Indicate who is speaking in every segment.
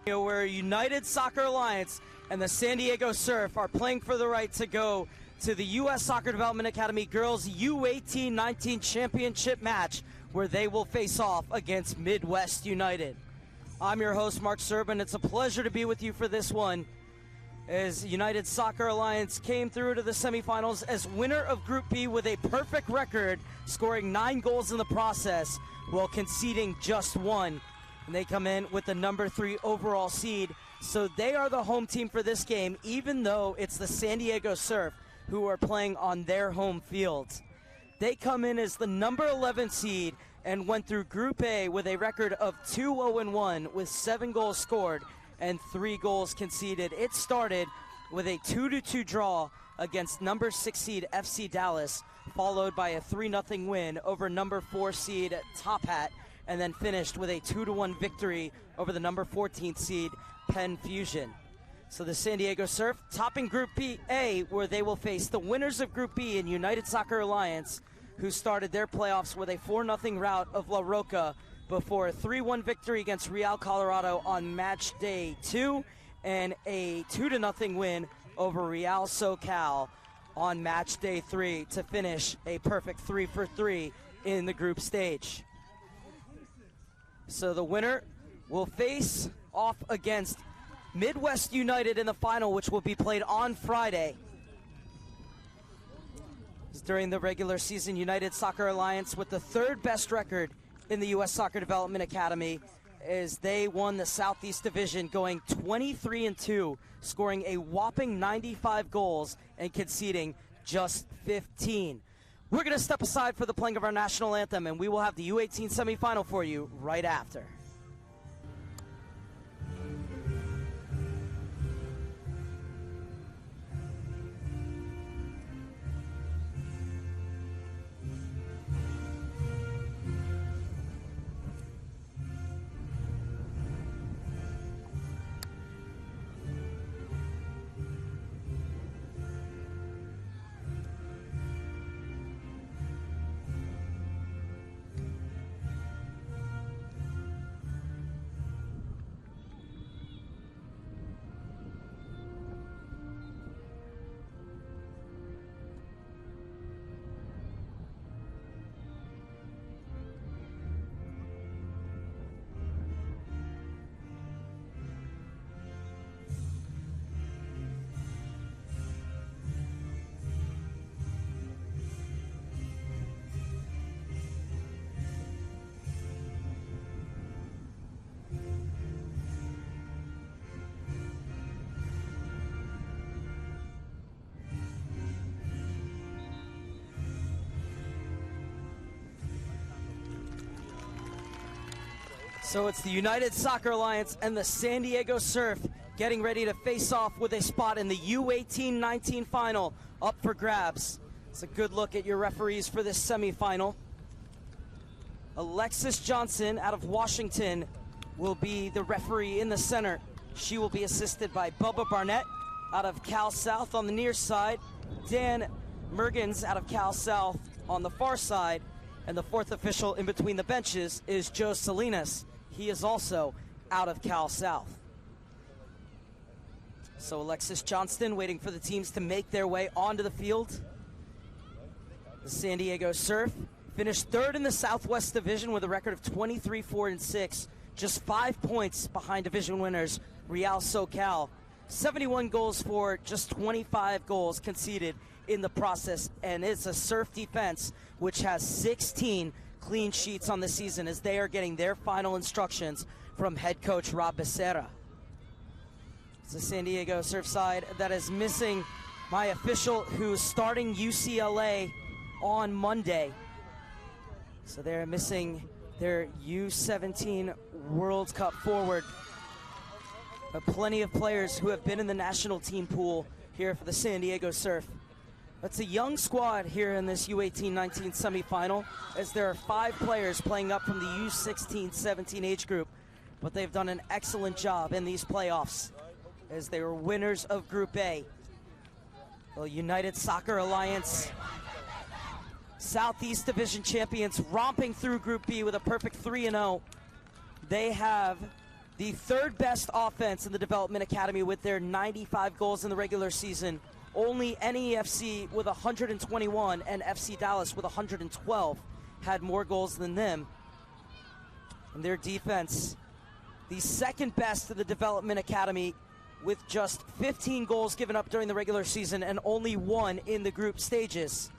Speaker 1: Where United Soccer Alliance and the San Diego Surf are playing for the right to go to the U.S. Soccer Development Academy Girls U-18 19 Championship match, where they will face off against Midwest United. I'm your host, Mark Serban. It's a pleasure to be with you for this one, as United Soccer Alliance came through to the semifinals as winner of Group B with a perfect record, scoring 9 goals in the process while conceding just 1. And they come in with the number 3 overall seed, so they are the home team for this game, even though it's the San Diego Surf who are playing on their home field. They come in as the number 11 seed and went through Group A with a record of 2-0-1 with 7 goals scored and 3 goals conceded. It started with a 2-2 draw against number 6 seed FC Dallas, followed by a 3-0 win over number 4 seed Top Hat, and then finished with a 2-1 victory over the number 14th seed Penn Fusion. So the San Diego Surf topping Group A, where they will face the winners of Group B in United Soccer Alliance, who started their playoffs with a 4-0 rout of La Roca before a 3-1 victory against Real Colorado on match day 2 and a 2-0 win over Real SoCal on match day 3 to finish a perfect 3-for-3 in the group stage. So the winner will face off against Midwest United in the final, which will be played on Friday. During the regular season, United Soccer Alliance with the 3rd best record in the U.S. Soccer Development Academy, as they won the Southeast Division, going 23-2, scoring a whopping 95 goals and conceding just 15. We're going to step aside for the playing of our national anthem, and we will have the U-18 semifinal for you right after. So it's the United Soccer Alliance and the San Diego Surf getting ready to face off with a spot in the U-18 19 final up for grabs. It's a good look at your referees for this semifinal. Alexis Johnson out of Washington will be the referee in the center. She will be assisted by Bubba Barnett out of Cal South on the near side, Dan Mergens out of Cal South on the far side, and the 4th official in between the benches is Joe Salinas. He is also out of Cal South. So Alexis Johnston waiting for the teams to make their way onto the field. The San Diego Surf finished 3rd in the Southwest Division with a record of 23-4-6, just 5 points behind division winners Real SoCal. 71 goals for, just 25 goals conceded in the process, and it's a Surf defense which has 16 clean sheets on the season, as they are getting their final instructions from head coach Rob Becerra. It's the San Diego Surf side that is missing my official, who's starting UCLA on Monday. So they're missing their U-17 World Cup forward. But plenty of players who have been in the national team pool here for the San Diego Surf. That's a young squad here in this U-18-19 semifinal, as there are 5 players playing up from the U-16-17 age group. But they've done an excellent job in these playoffs, as they were winners of Group A. Well, United Soccer Alliance Southeast Division champions romping through Group B with a perfect 3-0. They have the third best offense in the Development Academy with their 95 goals in the regular season. Only NEFC with 121 and FC Dallas with 112 had more goals than them. And their defense, the second best in the Development Academy with just 15 goals given up during the regular season and only 1 in the group stages,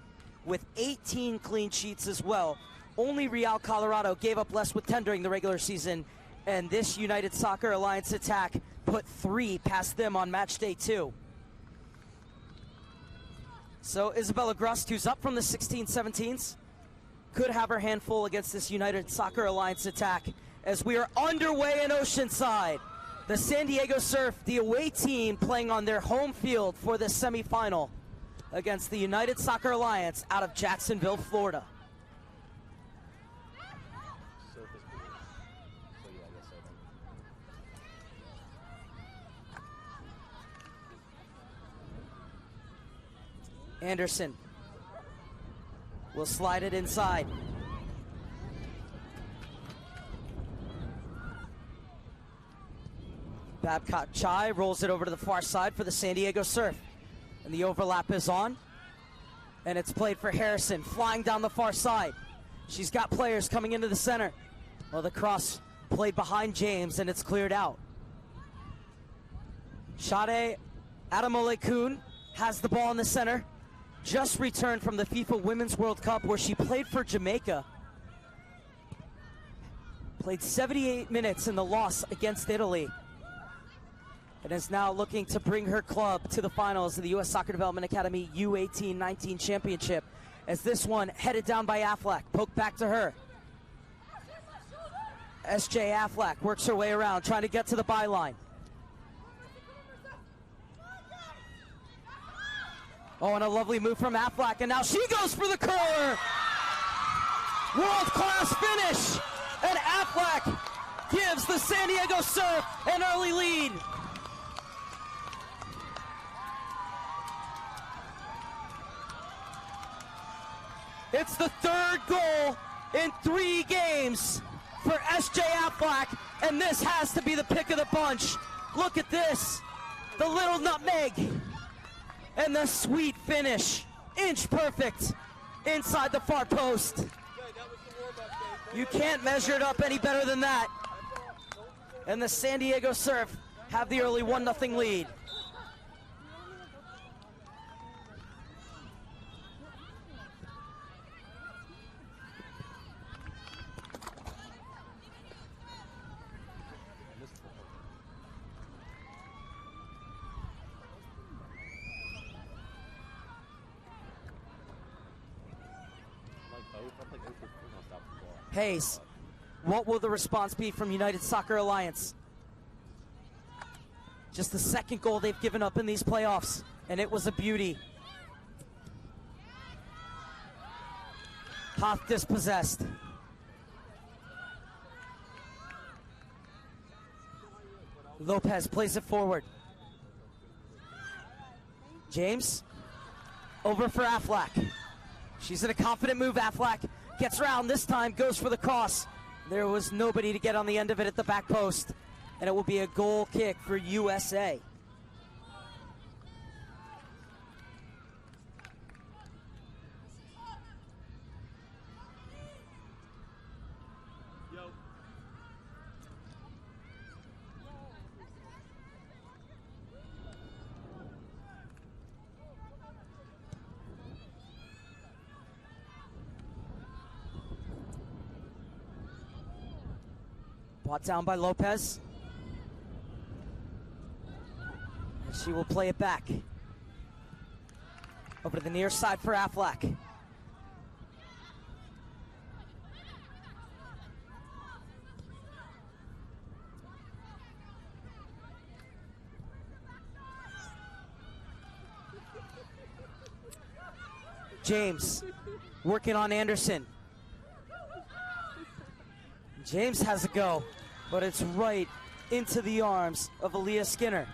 Speaker 1: with 18 clean sheets as well. Only Real Colorado gave up less with 10 during the regular season, and this United Soccer Alliance attack put 3 past them on match day 2. So Isabella Grust, who's up from the 16-17s, could have her handful against this United Soccer Alliance attack as we are underway in Oceanside. The San Diego Surf, the away team, playing on their home field for the semifinal against the United Soccer Alliance out of Jacksonville, Florida. Anderson will slide it inside. Babcock Chai rolls it over to the far side for the San Diego Surf. And the overlap is on. And it's played for Harrison, flying down the far side. She's got players coming into the center. Well, the cross played behind James, and it's cleared out. Shade Adamolekun has the ball in the center. Just returned from the FIFA Women's World Cup, where she played for Jamaica. Played 78 minutes in the loss against Italy, and is now looking to bring her club to the finals of the U.S. Soccer Development Academy U-18-19 Championship, as this one headed down by Affleck. Poked back to her. S.J. Affleck works her way around, trying to get to the byline. Oh, and a lovely move from Affleck, and now she goes for the corner. World-class finish, and Affleck gives the San Diego Surf an early lead. It's the third goal in 3 games for S.J. Affleck, and this has to be the pick of the bunch. Look at this, the little nutmeg, and the sweet finish, inch perfect, inside the far post. You can't measure it up any better than that. And the San Diego Surf have the early 1-0 lead. Hayes, what will the response be from United Soccer Alliance? Just the second goal they've given up in these playoffs, and it was a beauty. Hoff dispossessed. Lopez plays it forward. James, over for Affleck. She's in a confident move, Affleck. Gets around this time, goes for the cross. There was nobody to get on the end of it at the back post, and it will be a goal kick for USA. Brought down by Lopez. And she will play it back. Over to the near side for Affleck. James working on Anderson. James has a go, but it's right into the arms of Aaliyah Skinner.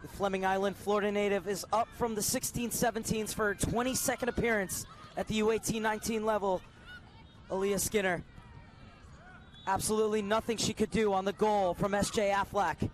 Speaker 1: The Fleming Island, Florida native, is up from the 16-17s for her 22nd appearance at the U-18-19 level. Aaliyah Skinner Absolutely nothing she could do on the goal from S.J. Affleck.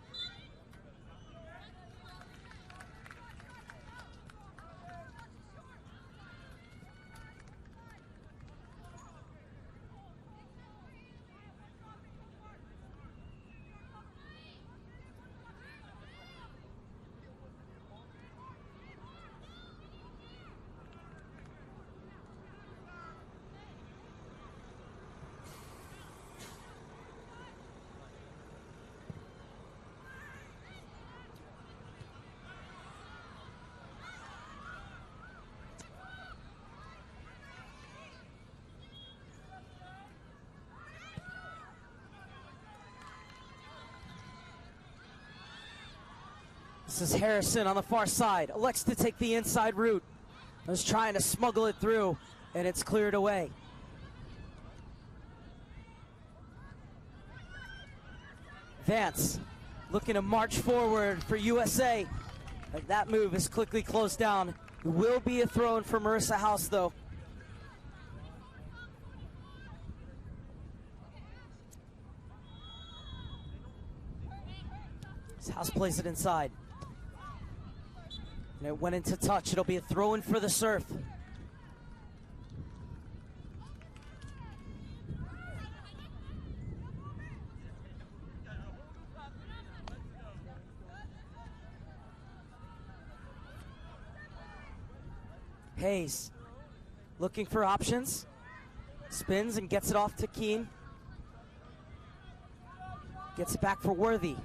Speaker 1: This is Harrison on the far side. Elects to take the inside route. Was trying to smuggle it through, and it's cleared away. Vance looking to march forward for USA. But that move is quickly closed down. It will be a throw-in for Marissa House, though. House plays it inside. And it went into touch. It'll be a throw-in for the Surf. Hayes looking for options. Spins and gets it off to Keene. Gets it back for Worthy.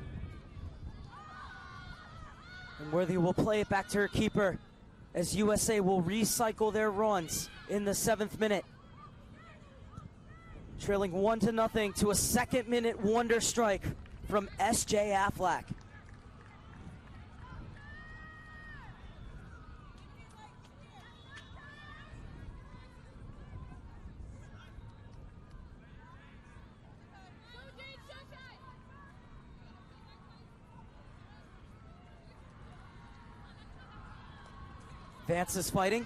Speaker 1: And Worthy will play it back to her keeper as USA will recycle their runs in the 7th minute. Trailing 1-0 to a 2nd minute wonder strike from S.J. Affleck. Vance is fighting.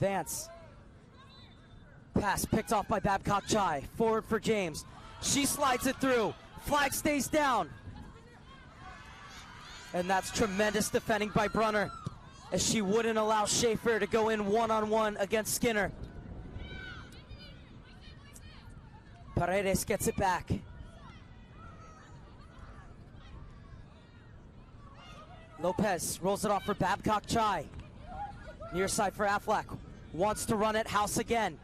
Speaker 1: Vance. Pass picked off by Babcock Chai. Forward for James. She slides it through. Flag stays down. And that's tremendous defending by Brunner, as she wouldn't allow Schaefer to go in one-on-one against Skinner. Paredes gets it back. Lopez rolls it off for Babcock Chai. Near side for Affleck. Wants to run it, House again.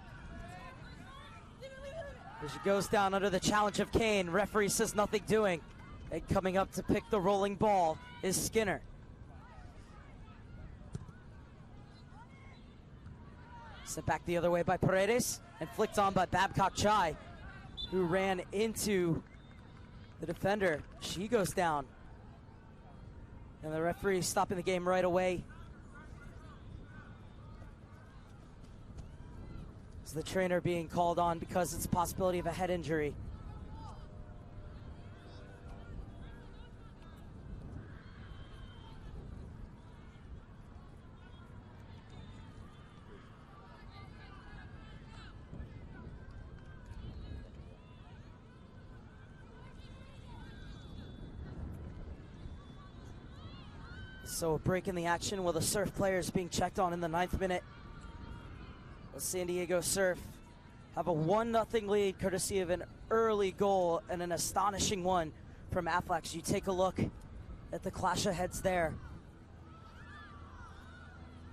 Speaker 1: As she goes down under the challenge of Kane. Referee says nothing doing. And coming up to pick the rolling ball is Skinner. Sent back the other way by Paredes and flicked on by Babcock Chai, who ran into the defender. She goes down. And the referee stopping the game right away. It's the trainer being called on because it's a possibility of a head injury. So a break in the action while the Surf players being checked on in the 9th minute. The San Diego Surf have a 1-0 lead courtesy of an early goal and an astonishing one from Affleck. You take a look at the clash of heads there.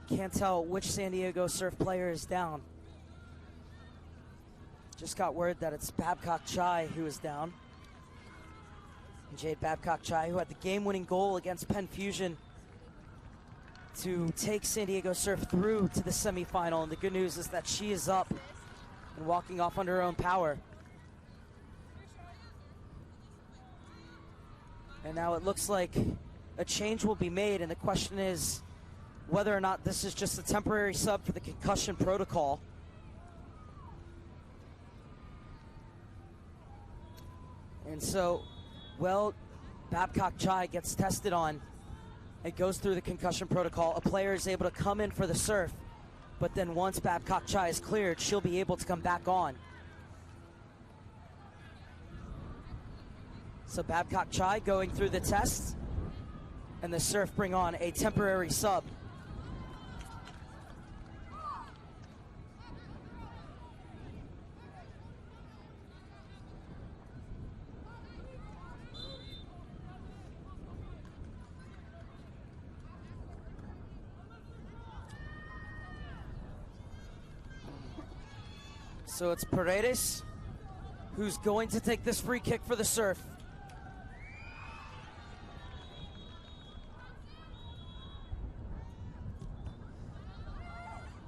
Speaker 1: Can't tell which San Diego Surf player is down. Just got word that it's Babcock Chai who is down. And Jade Babcock Chai, who had the game-winning goal against Penn Fusion to take San Diego Surf through to the semifinal. And the good news is that she is up and walking off under her own power. And now it looks like a change will be made, and the question is whether or not this is just a temporary sub for the concussion protocol. And so, well, Babcock Chai gets tested on. It goes through the concussion protocol. A player is able to come in for the Surf but then once Babcock Chai is cleared, she'll be able to come back on. So Babcock Chai going through the test, and the Surf bring on a temporary sub. So it's Paredes who's going to take this free kick for the Surf.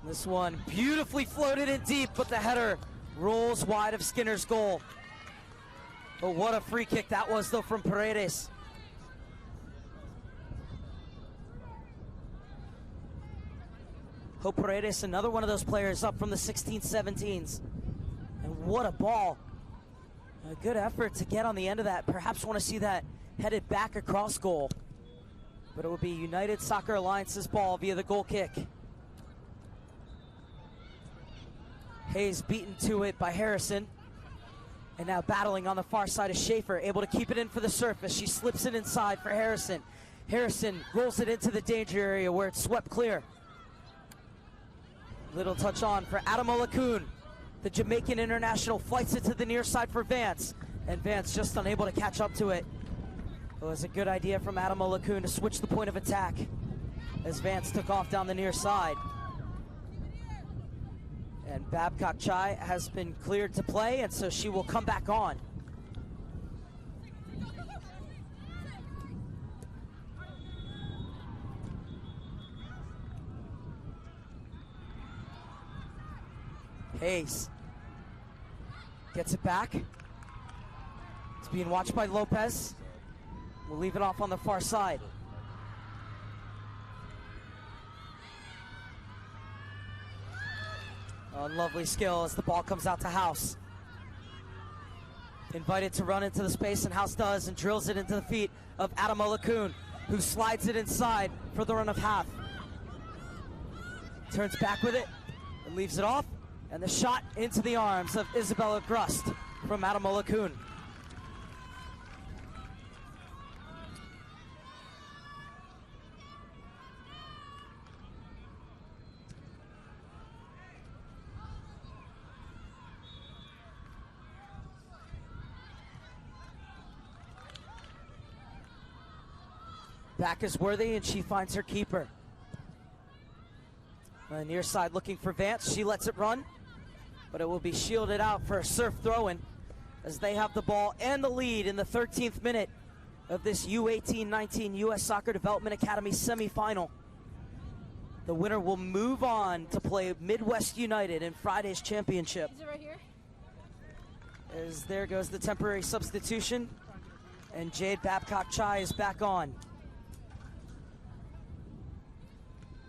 Speaker 1: This one beautifully floated in deep, but the header rolls wide of Skinner's goal. But what a free kick that was, though, from Paredes. Hope Paredes, another one of those players up from the 16-17s. And what a ball. A good effort to get on the end of that. Perhaps want to see that headed back across goal. But it will be United Soccer Alliance's ball via the goal kick. Hayes beaten to it by Harrison. And now battling on the far side of Schaefer, able to keep it in for the Surf as she slips it inside for Harrison. Harrison rolls it into the danger area where it's swept clear. Little touch on for Adam Olakun. The Jamaican international flights it to the near side for Vance. And Vance just unable to catch up to it. It was a good idea from Adam Olakun to switch the point of attack as Vance took off down the near side. And Babcock Chai has been cleared to play, and so she will come back on. Hayes gets it back. It's being watched by Lopez. We'll leave it off on the far side. Lovely skill as the ball comes out to House. Invited to run into the space, and House does, and drills it into the feet of Adam Olakun, who slides it inside for the run of half. Turns back with it and leaves it off, and the shot into the arms of Isabella Grust from Adam Olakun. Back is Worthy, and she finds her keeper. On the near side looking for Vance. She lets it run, but it will be shielded out for a Surf throw-in as they have the ball and the lead in the 13th minute of this U-18-19 U.S. Soccer Development Academy semifinal. The winner will move on to play Midwest United in Friday's championship.
Speaker 2: Is it right here?
Speaker 1: As there goes the temporary substitution, and Jade Babcock Chai is back on.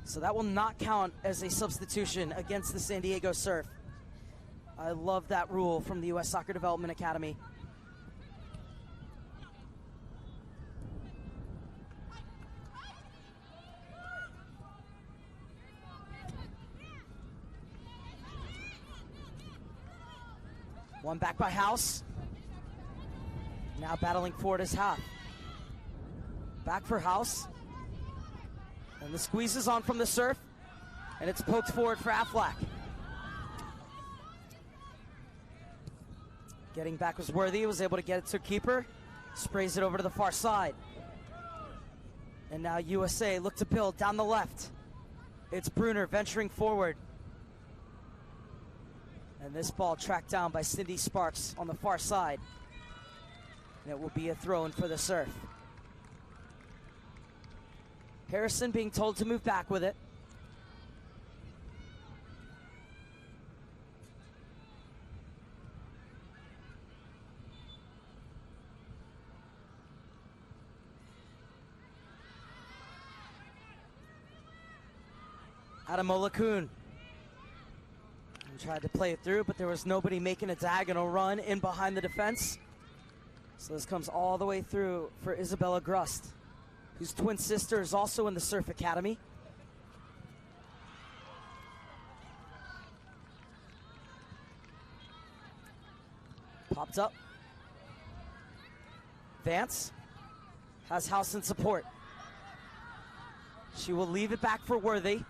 Speaker 1: So that will not count as a substitution against the San Diego Surf. I love that rule from the U.S. Soccer Development Academy. One back by House. Now battling forward is Half. Back for House. And the squeeze is on from the Surf, and it's poked forward for Aflac. Getting back was Worthy, was able to get it to keeper, sprays it over to the far side. And now USA look to build down the left. It's Bruner venturing forward. And this ball tracked down by Cindy Sparks on the far side. And it will be a throw-in for the Surf. Harrison being told to move back with it. Adam Olakun tried to play it through, but there was nobody making a diagonal run in behind the defense. So this comes all the way through for Isabella Grust, whose twin sister is also in the Surf Academy. Popped up. Vance has House in support. She will leave it back for Worthy,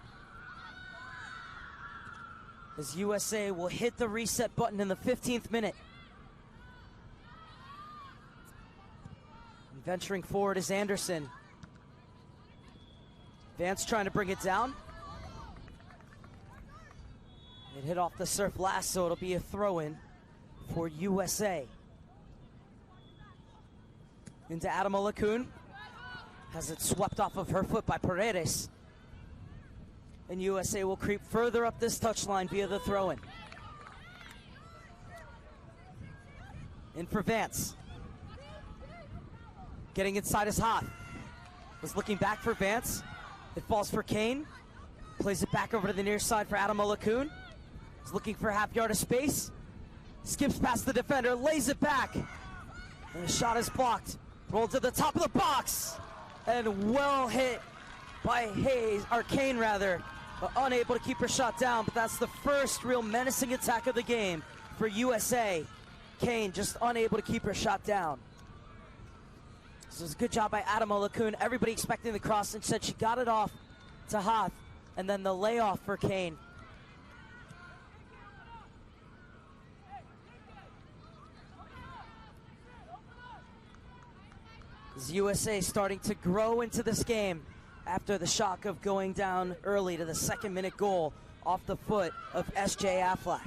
Speaker 1: as USA will hit the reset button in the 15th minute. And venturing forward is Anderson. Vance trying to bring it down. It hit off the surf last, so it'll be a throw-in for USA. Into Adama Lacun. Has it swept off of her foot by Paredes. And USA will creep further up this touchline via the throw-in. In for Vance. Getting inside is Hoth. Was looking back for Vance. It falls for Kane. Plays it back over to the near side for Adama Lacun. He's looking for a half yard of space. Skips past the defender, lays it back. And the shot is blocked. Rolled to the top of the box. And well hit by Kane rather. But unable to keep her shot down. But that's the first real menacing attack of the game for USA. Kane just unable to keep her shot down. This was a good job by Adama Lacun. Everybody expecting the cross. Instead, she got it off to Hoth. And then the layoff for Kane. As USA starting to grow into this game after the shock of going down early to the second-minute goal off the foot of S.J. Aflac.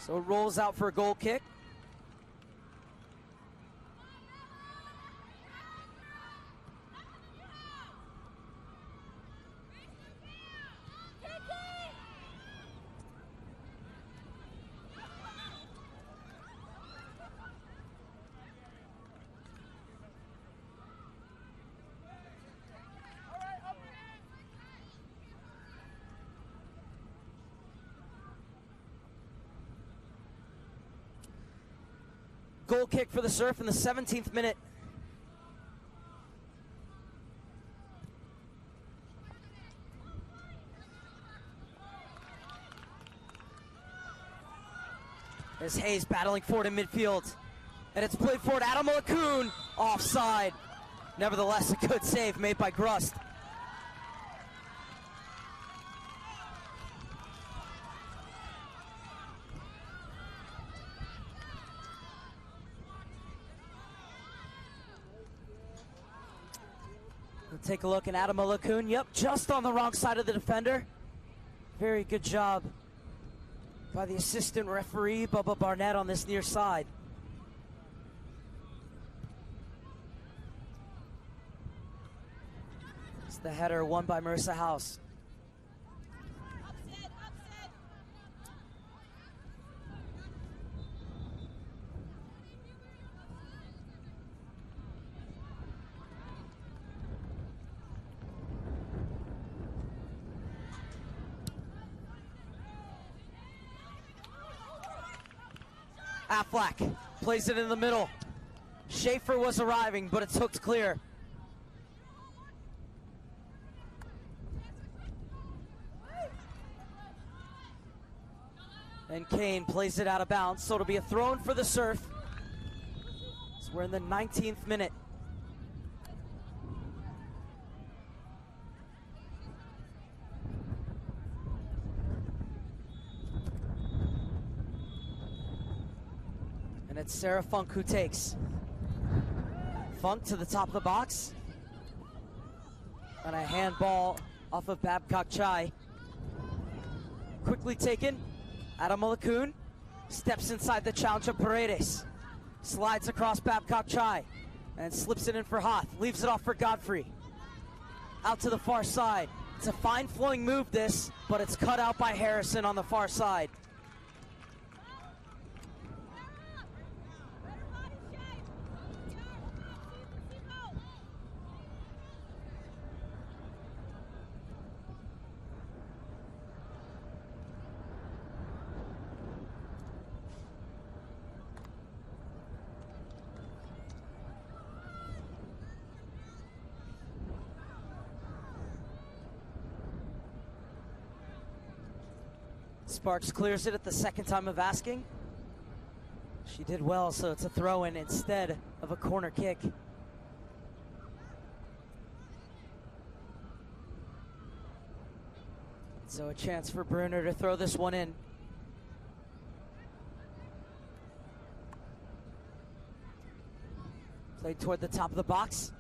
Speaker 1: So it rolls out for a goal kick. Goal kick for the Surf in the 17th minute. There's Hayes battling forward in midfield. And it's played forward, Adama Lacun, offside. Nevertheless, a good save made by Grust. Take a look at Adama Lacun. Yep, just on the wrong side of the defender. Very good job by the assistant referee, Bubba Barnett, on this near side. It's the header won by Marissa House. Aflac plays it in the middle. Schaefer was arriving, but it's hooked clear. And Kane plays it out of bounds, so it'll be a throw-in for the Surf. So we're in the 19th minute. And it's Sarah Funk who takes. Funk to the top of the box. And a handball off of Babcock Chai. Quickly taken. Adama Lacun steps inside the challenge of Paredes. Slides across Babcock Chai. And slips it in for Hoth. Leaves it off for Godfrey. Out to the far side. It's a fine flowing move this, but it's cut out by Harrison on the far side. Sparks clears it at the second time of asking. She did well, so it's a throw-in instead of a corner kick. So a chance for Bruner to throw this one in. Played toward the top of the box.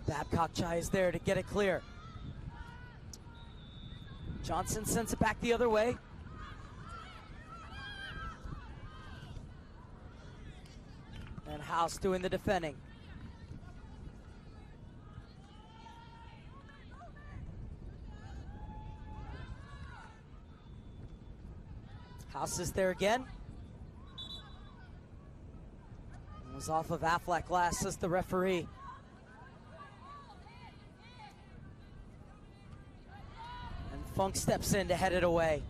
Speaker 1: Babcock-Chai is there to get it clear. Johnson sends it back the other way. And House doing the defending. House is there again. It was off of Affleck last, says the referee. And Funk steps in to head it away.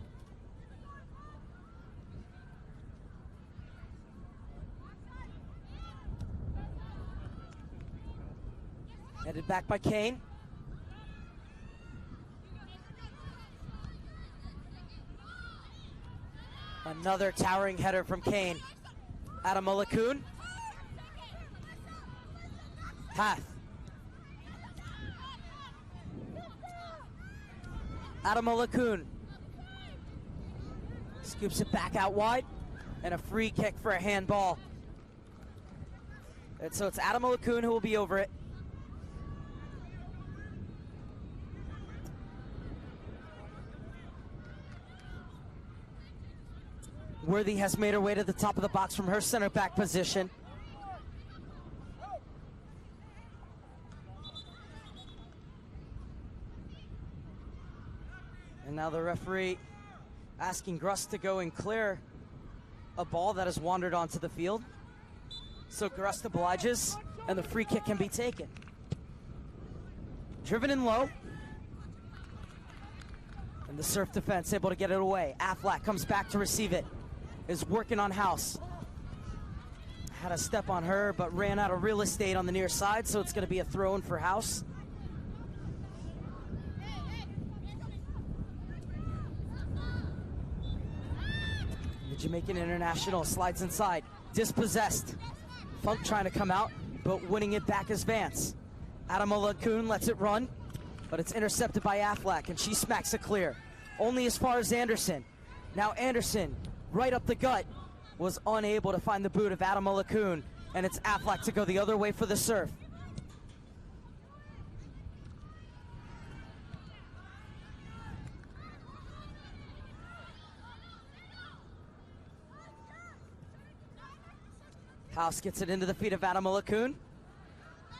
Speaker 1: Headed back by Kane. Another towering header from Kane. Adam Malakun. Hath. Adam Malakun. Scoops it back out wide. And a free kick for a handball. And so it's Adam Malakun who will be over it. Worthy has made her way to the top of the box from her center back position. And now the referee asking Grust to go and clear a ball that has wandered onto the field. So Grust obliges, and the free kick can be taken. Driven in low. And the Surf defense able to get it away. Affleck comes back to receive it. Is working on House. Had a step on her, but ran out of real estate on the near side, so it's going to be a throw-in for House. The Jamaican international slides inside. Dispossessed. Funk trying to come out, but winning it back is Vance. Adam Malakun lets it run, but it's intercepted by Affleck, and she smacks it clear. Only as far as Anderson. Now Anderson, right up the gut, was unable to find the boot of Adam Malakun, and it's Affleck to go the other way for the Surf. House gets it into the feet of Adam Malakun.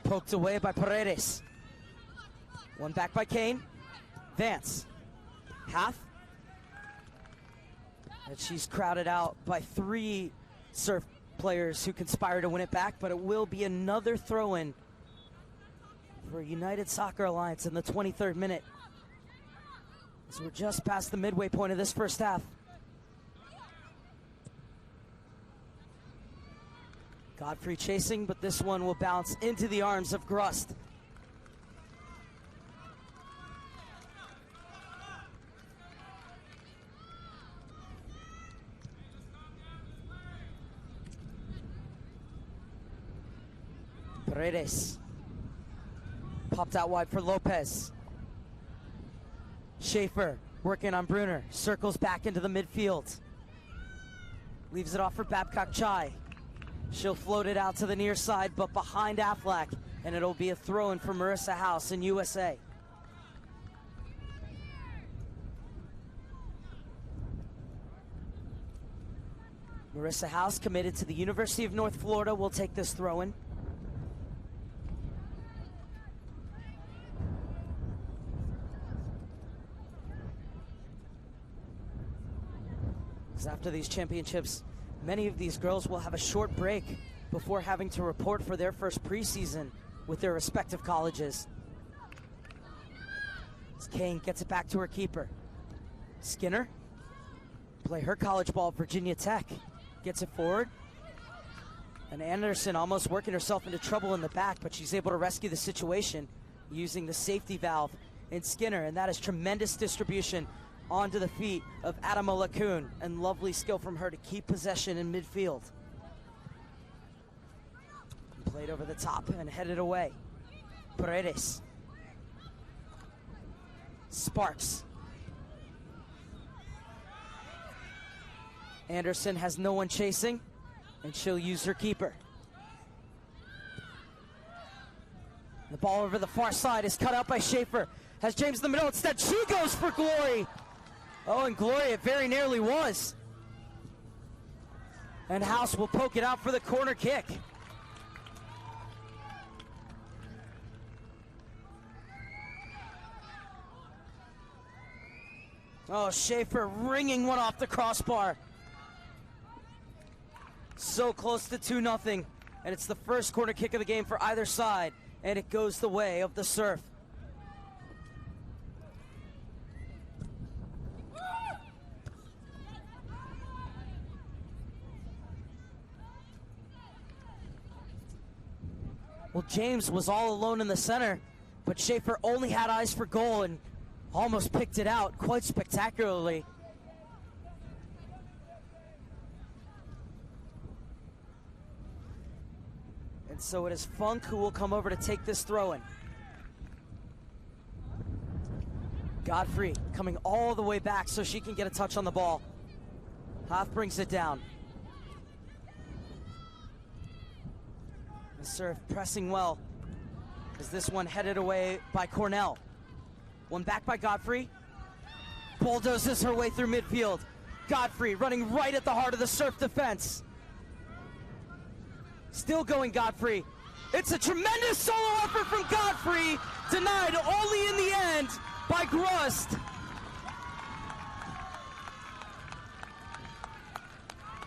Speaker 1: Poked away by Paredes. One back by Kane. Vance. Half. And she's crowded out by 3 Surf players who conspire to win it back, but it will be another throw-in for United Soccer Alliance in the 23rd minute. So we're just past the midway point of this first half. Godfrey chasing, but this one will bounce into the arms of Grust. Paredes. Popped out wide for Lopez. Schaefer working on Bruner. Circles back into the midfield. Leaves it off for Babcock-Chai. She'll float it out to the near side, but behind Affleck, and it'll be a throw-in for Marissa House in USA. Marissa House, committed to the University of North Florida, will take this throw-in. After these championships, many of these girls will have a short break before having to report for their first preseason with their respective colleges. As Kane gets it back to her keeper. Skinner, play her college ball at Virginia Tech, gets it forward. And Anderson almost working herself into trouble in the back, but she's able to rescue the situation using the safety valve in Skinner, and that is tremendous distribution onto the feet of Adama Lacoon, and lovely skill from her to keep possession in midfield. Played over the top and headed away. Paredes. Sparks. Anderson has no one chasing, and she'll use her keeper. The ball over the far side is cut out by Schaefer. Has James in the middle. Instead, she goes for Glory. Oh, and Glory, it very nearly was. And House will poke it out for the corner kick. Oh, Schaefer ringing one off the crossbar. So close to 2-0. And it's the first corner kick of the game for either side. And it goes the way of the Surf. Well, James was all alone in the center, but Schaefer only had eyes for goal and almost picked it out quite spectacularly. And so it is Funk who will come over to take this throw-in. Godfrey coming all the way back so she can get a touch on the ball. Hoff brings it down. The Surf pressing well as this one headed away by Cornell. One back by Godfrey. Bulldozes her way through midfield. Godfrey running right at the heart of the Surf defense. Still going Godfrey. It's a tremendous solo effort from Godfrey, denied only in the end by Grust.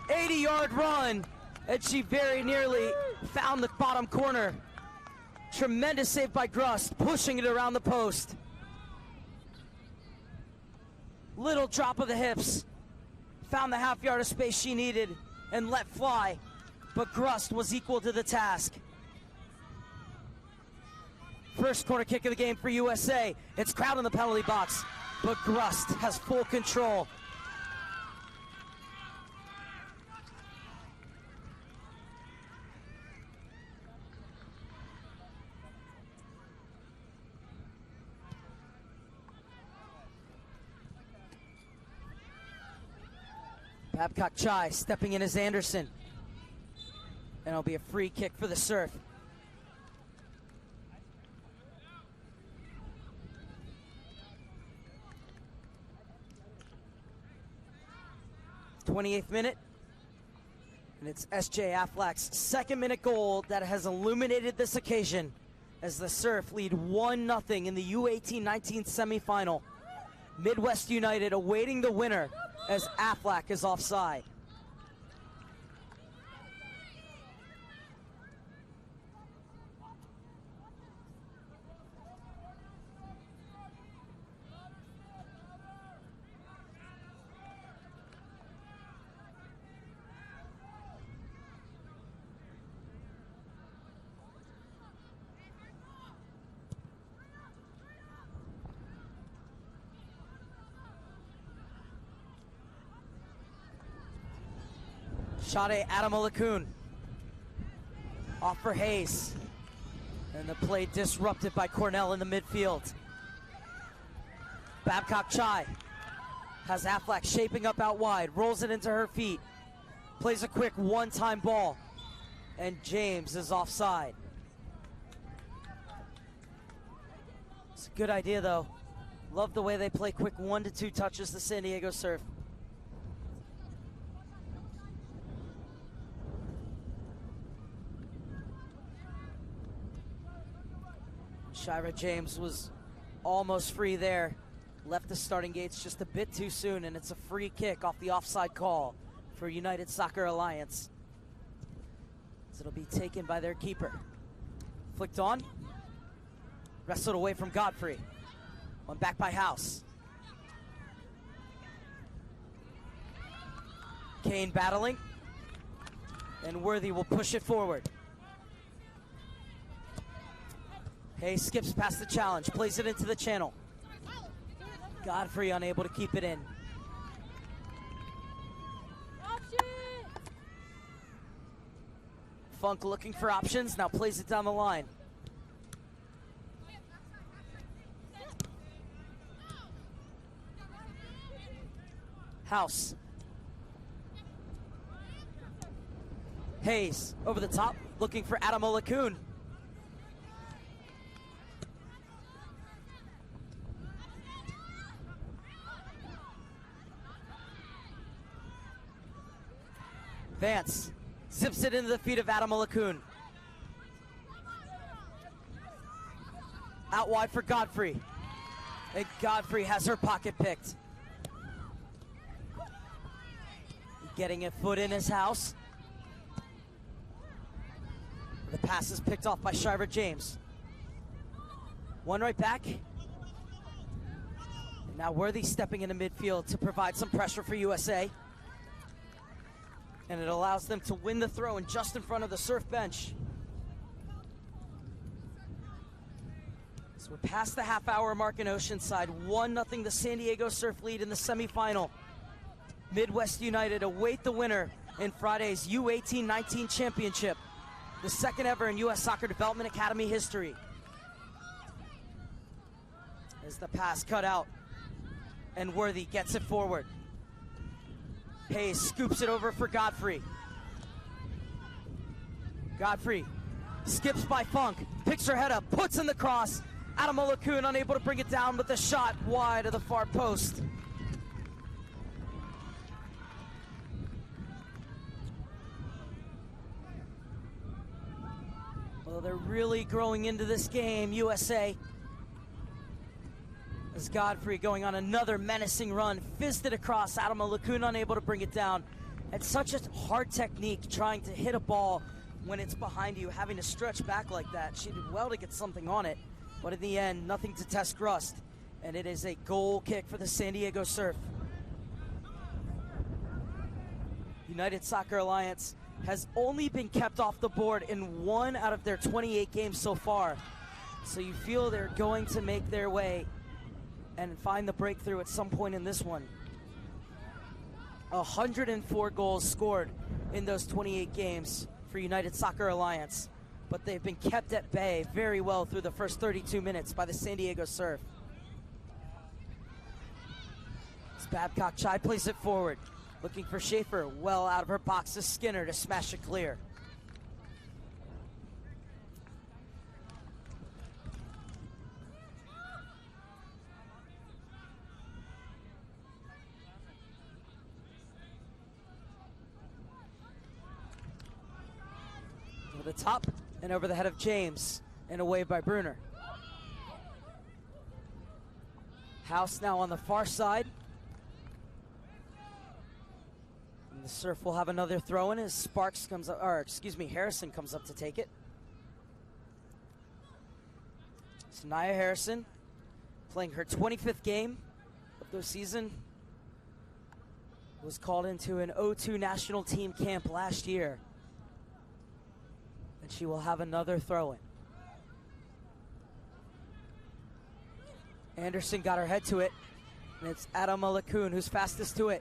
Speaker 1: 80-yard run, and she very nearly found the bottom corner. Tremendous save by Grust, pushing it around the post. Little drop of the hips. Found the half yard of space she needed and let fly. But Grust was equal to the task. First corner kick of the game for USA. It's crowd in the penalty box, but Grust has full control. Babcock Chai stepping in as Anderson. And it'll be a free kick for the Surf. '28th minute. And it's S.J. Affleck's second-minute goal that has illuminated this occasion as the Surf lead 1-0 in the U-18 19 semifinal. Midwest United awaiting the winner as Affleck is offside. Shade Adama-Lacoon off for Hayes. And the play disrupted by Cornell in the midfield. Babcock Chai has Affleck shaping up out wide, rolls it into her feet, plays a quick one-time ball, and James is offside. It's a good idea though. Love the way they play quick 1 to 2 touches, the San Diego Surf. Shira James was almost free there. Left the starting gates just a bit too soon, and it's a free kick off the offside call for United Soccer Alliance. So it'll be taken by their keeper. Flicked on. Wrestled away from Godfrey. One back by House. Kane battling. And Worthy will push it forward. Hayes skips past the challenge, plays it into the channel. Godfrey unable to keep it in. Funk looking for options, now plays it down the line. House. Hayes over the top, looking for Adam Olakun. Vance zips it into the feet of Adam Olakun. Out wide for Godfrey. And Godfrey has her pocket picked. Getting a foot in his house. The pass is picked off by Shriver James. One right back. And now Worthy stepping into midfield to provide some pressure for USA. And it allows them to win the throw in just in front of the Surf bench. So we're past the half-hour mark in Oceanside. 1-0 the San Diego Surf lead in the semifinal. Midwest United await the winner in Friday's U-18-19 championship, the second ever in U.S. Soccer Development Academy history. As the pass cut out, and Worthy gets it forward. Hayes scoops it over for Godfrey. Godfrey skips by Funk, picks her head up, puts in the cross. Adam Olakun unable to bring it down with the shot wide of the far post. Well, they're really growing into this game, USA. As Godfrey going on another menacing run, fisted across, Adam Olakun unable to bring it down. It's such a hard technique trying to hit a ball when it's behind you, having to stretch back like that. She did well to get something on it, but in the end, nothing to test rust. And it is a goal kick for the San Diego Surf. United Soccer Alliance has only been kept off the board in 1 out of their 28 games so far. So you feel they're going to make their way and find the breakthrough at some point in this one. 104 goals scored in those 28 games for United Soccer Alliance, but they've been kept at bay very well through the first 32 minutes by the San Diego Surf. As Babcock-Chai plays it forward, looking for Schaefer, well out of her box to Skinner to smash it clear. Over the top and over the head of James, and away by Bruner. House now on the far side. And the Surf will have another throw in as Sparks comes up, or excuse me, Harrison comes up to take it. So Nia Harrison playing her 25th game of the season. Was called into an O2 national team camp last year. And she will have another throw-in. Anderson got her head to it, and it's Adam Olakun who's fastest to it.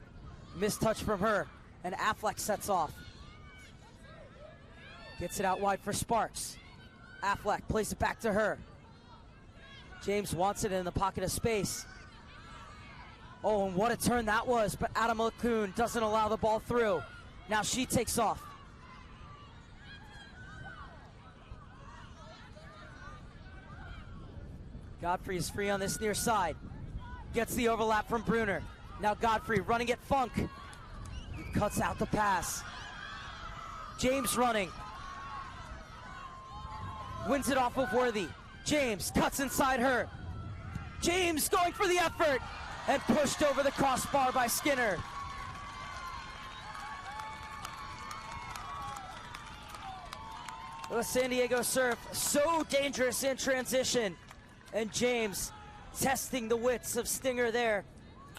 Speaker 1: Missed touch from her, and Affleck sets off. Gets it out wide for Sparks. Affleck plays it back to her. James wants it in the pocket of space. Oh, and what a turn that was, but Adam Olakun doesn't allow the ball through. Now she takes off. Godfrey is free on this near side. Gets the overlap from Bruner. Now Godfrey running at Funk. He cuts out the pass. James running. Wins it off of Worthy. James cuts inside her. James going for the effort and pushed over the crossbar by Skinner. The San Diego Surf so dangerous in transition. And James testing the wits of Stinger there.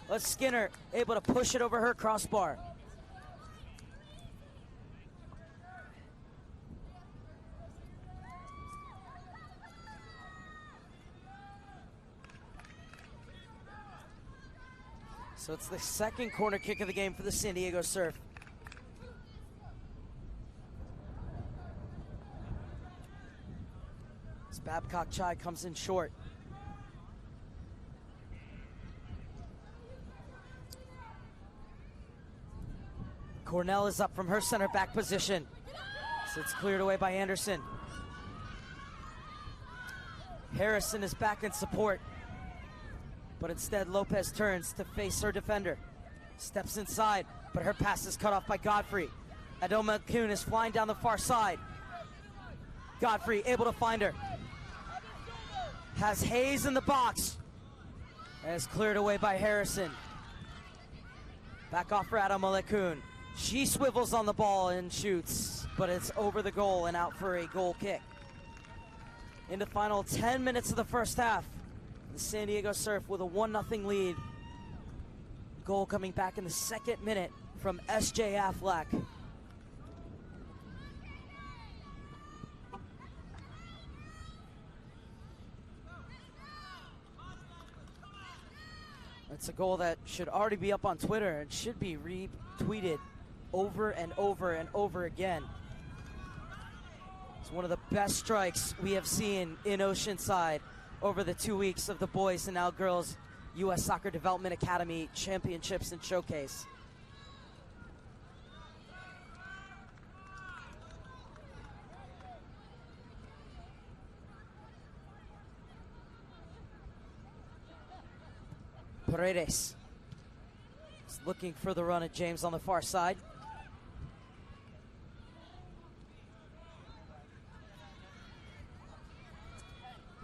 Speaker 1: But Skinner able to push it over her crossbar. So it's the second corner kick of the game for the San Diego Surf. As Babcock Chai comes in short. Cornell is up from her center back position. So it's cleared away by Anderson. Harrison is back in support. But instead, Lopez turns to face her defender. Steps inside, but her pass is cut off by Godfrey. Adoma Kuhn is flying down the far side. Godfrey able to find her. Has Hayes in the box. And is cleared away by Harrison. Back off for Adoma Kuhn. She swivels on the ball and shoots, but it's over the goal and out for a goal kick. In the final 10 minutes of the first half, the San Diego Surf with a 1-0 lead. Goal coming back in the second minute from S.J. Affleck. It's a goal that should already be up on Twitter and should be retweeted over and over and over again. It's one of the best strikes we have seen in Oceanside over the 2 weeks of the boys and now girls U.S. Soccer Development Academy Championships and Showcase. Paredes is looking for the run at James on the far side.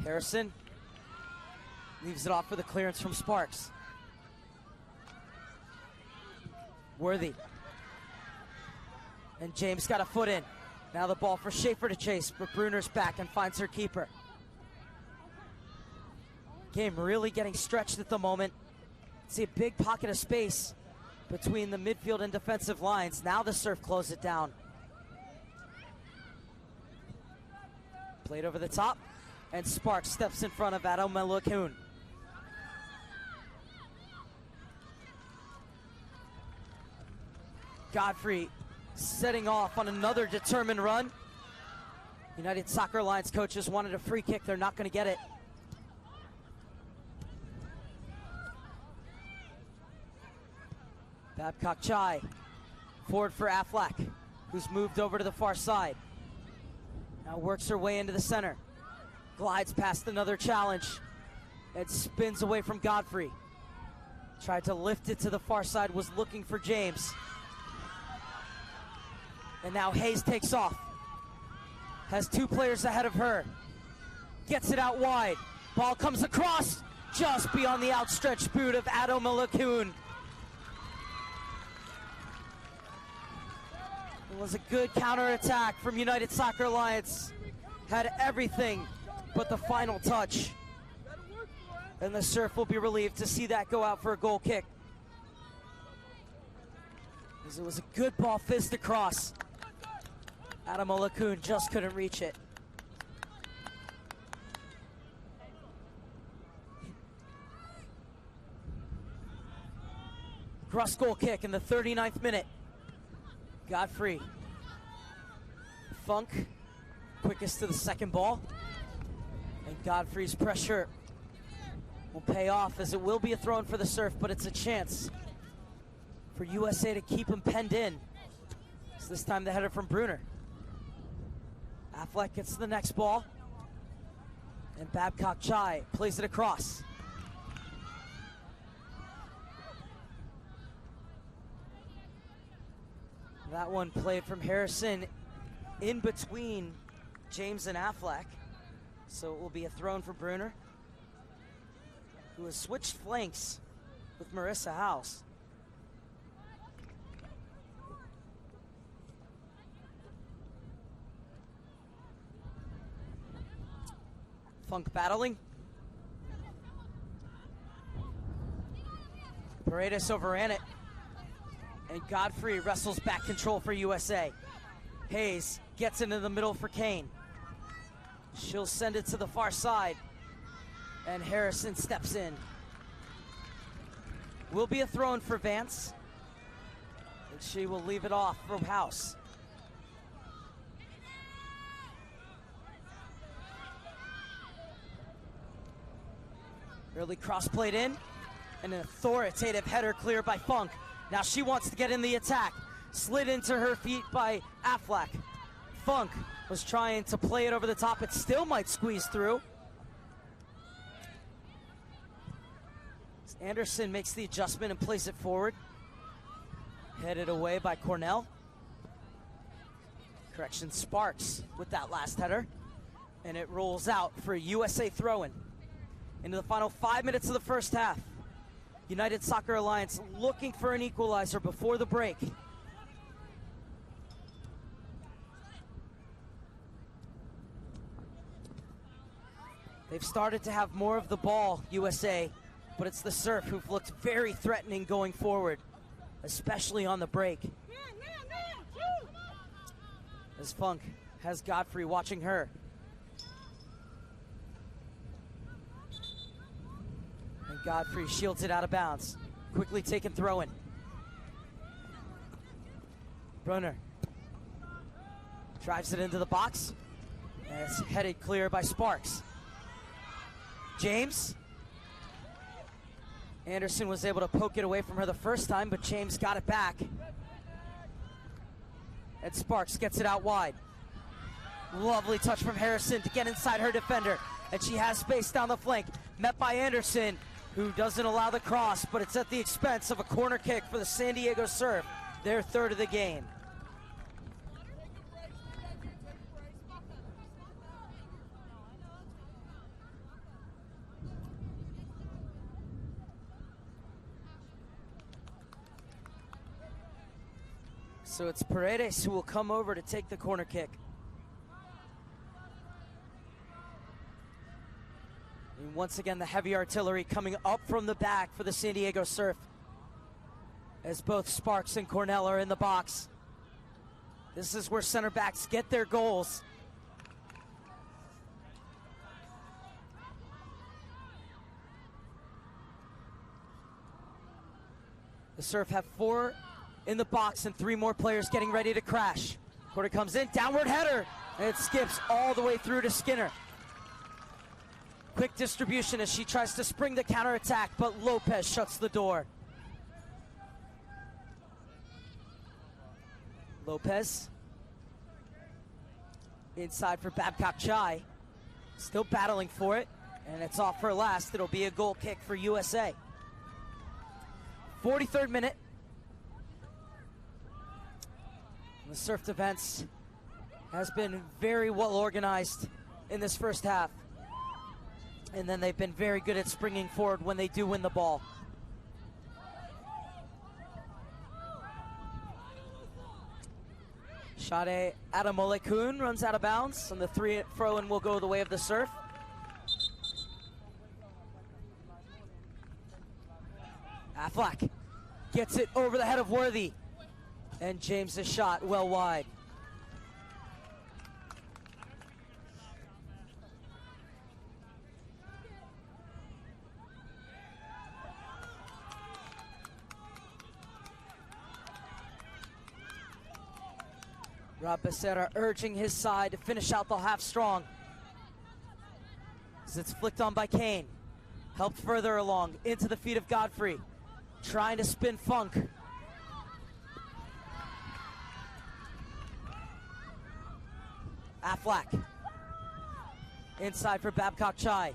Speaker 1: Harrison leaves it off for the clearance from Sparks. Worthy. And James got a foot in. Now the ball for Schaefer to chase, but Bruner's back and finds her keeper. Game really getting stretched at the moment. See a big pocket of space between the midfield and defensive lines. Now the Surf close it down. Played over the top, and Sparks steps in front of Adoma Kuhn. Godfrey setting off on another determined run. United Soccer Alliance coaches wanted a free kick. They're not going to get it. Babcock Chai, forward for Affleck, who's moved over to the far side. Now works her way into the center. Glides past another challenge and spins away from Godfrey. Tried to lift it to the far side, was looking for James. And now Hayes takes off. Has two players ahead of her. Gets it out wide. Ball comes across just beyond the outstretched boot of Adoma Kuhn. It was a good counterattack from United Soccer Alliance. Had everything but the final touch. And the Surf will be relieved to see that go out for a goal kick. As it was a good ball fist across. Adoma Kuhn just couldn't reach it. Cross goal kick in the 39th minute. Godfrey. Funk, quickest to the second ball. And Godfrey's pressure will pay off as it will be a throw in for the Surf, but it's a chance for USA to keep him penned in. So this time the header from Bruner. Affleck gets to the next ball. And Babcock Chai plays it across. That one played from Harrison in between James and Affleck. So it will be a throw in for Bruner, who has switched flanks with Marissa House. Funk battling. Paredes overran it. And Godfrey wrestles back control for USA. Hayes gets into the middle for Kane. She'll send it to the far side. And Harrison steps in. Will be a throw-in for Vance. And she will leave it off for House. Early cross played in, and an authoritative header cleared by Funk. Now she wants to get in the attack. Slid into her feet by Affleck. Funk was trying to play it over the top. It still might squeeze through. Anderson makes the adjustment and plays it forward. Headed away by Cornell. Correction, Sparks with that last header. And it rolls out for a USA throw-in. Into the final 5 minutes of the first half. United Soccer Alliance looking for an equalizer before the break. They've started to have more of the ball, USA, but it's the Surf who've looked very threatening going forward, especially on the break. As Funk has Godfrey watching her. And Godfrey shields it out of bounds. Quickly taken throw-in. Brunner drives it into the box. And it's headed clear by Sparks. James. Anderson was able to poke it away from her the first time, but James got it back. And Sparks gets it out wide. Lovely touch from Harrison to get inside her defender. And she has space down the flank. Met by Anderson, who doesn't allow the cross, but it's at the expense of a corner kick for the San Diego Surf, their third of the game. So it's Paredes who will come over to take the corner kick. And once again, the heavy artillery coming up from the back for the San Diego Surf, as both Sparks and Cornell are in the box. This is where center backs get their goals. The Surf have 4 in the box and 3 more players getting ready to crash. Quarter comes in, downward header, and it skips all the way through to Skinner. Quick distribution as she tries to spring the counterattack, but Lopez shuts the door. Lopez inside for Babcock Chai, still battling for it, and it's off her last. It'll be a goal kick for USA. 43rd minute. The Surf defense has been very well organized in this first half. And then they've been very good at springing forward when they do win the ball. Shade Adamolekun runs out of bounds, and the throw-in will go the way of the Surf. Affleck gets it over the head of Worthy. And James' shot well wide. Rob Becerra urging his side to finish out the half strong. As it's flicked on by Kane. Helped further along into the feet of Godfrey. Trying to spin Funk. Affleck inside for Babcock Chai.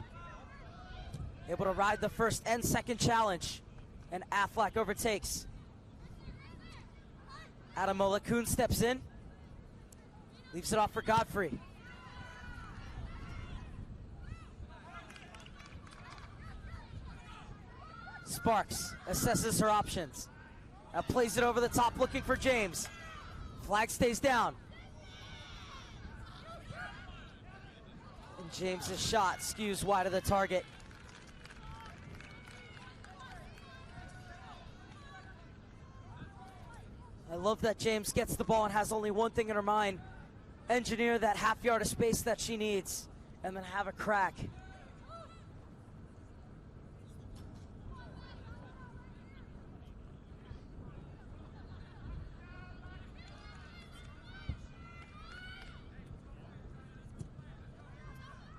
Speaker 1: Able to ride the first and second challenge, and Affleck overtakes. Adamolekun steps in, leaves it off for Godfrey. Sparks assesses her options. Now plays it over the top looking for James. Flag stays down. And James's shot skews wide of the target. I love that James gets the ball and has only one thing in her mind. Engineer that half yard of space that she needs and then have a crack.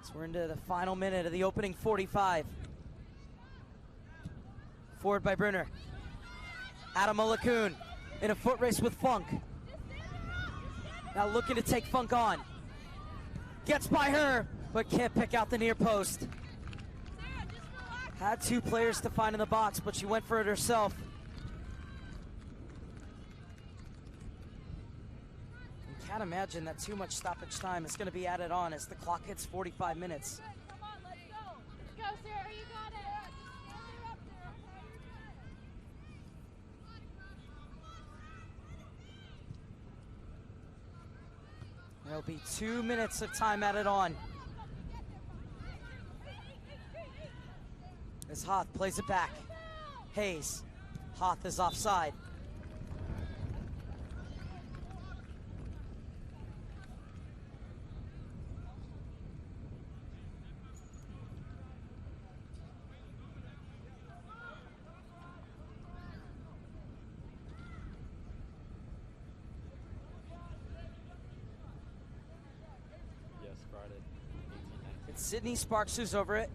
Speaker 1: So we're into the final minute of the opening 45. Forward by Brunner. Adam Olakun in a foot race with Funk. Now looking to take Funk on. Gets by her, but can't pick out the near post. Had two players to find in the box, but she went for it herself. You can't imagine that too much stoppage time is going to be added on as the clock hits 45 minutes.
Speaker 2: Come on, let's go. Let's go, Sarah, you got it.
Speaker 1: There'll be 2 minutes of time added on. As Hoth plays it back. Hayes. Hoth is offside. It's Sydney Sparks who's over it.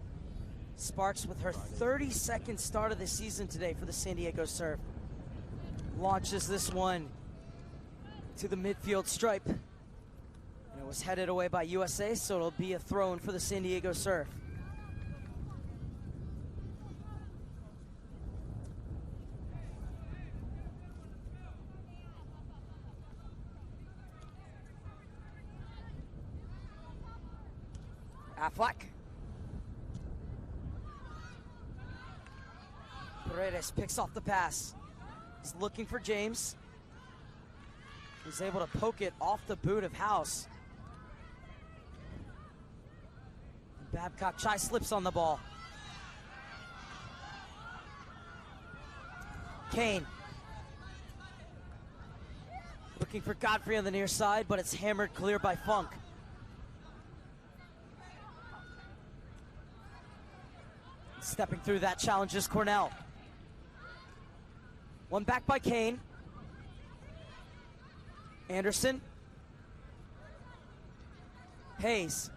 Speaker 1: Sparks with her 32nd start of the season today for the San Diego Surf. Launches this one to the midfield stripe. And it was headed away by USA, so it'll be a throw-in for the San Diego Surf. Affleck. Paredes picks off the pass. He's looking for James. He's able to poke it off the boot of House. Babcock Chai slips on the ball. Kane. Looking for Godfrey on the near side, but it's hammered clear by Funk. Stepping through that challenge is Cornell. One back by Kane. Anderson. Hayes.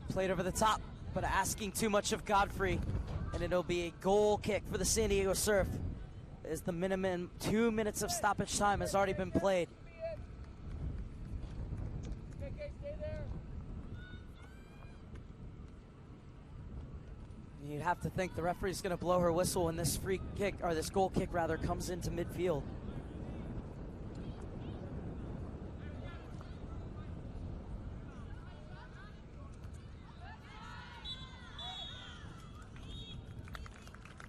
Speaker 1: Played over the top, but asking too much of Godfrey. And it'll be a goal kick for the San Diego Surf, as the minimum 2 minutes of stoppage time has already been played. You'd have to think the referee's going to blow her whistle when this free kick, or this goal kick rather, comes into midfield.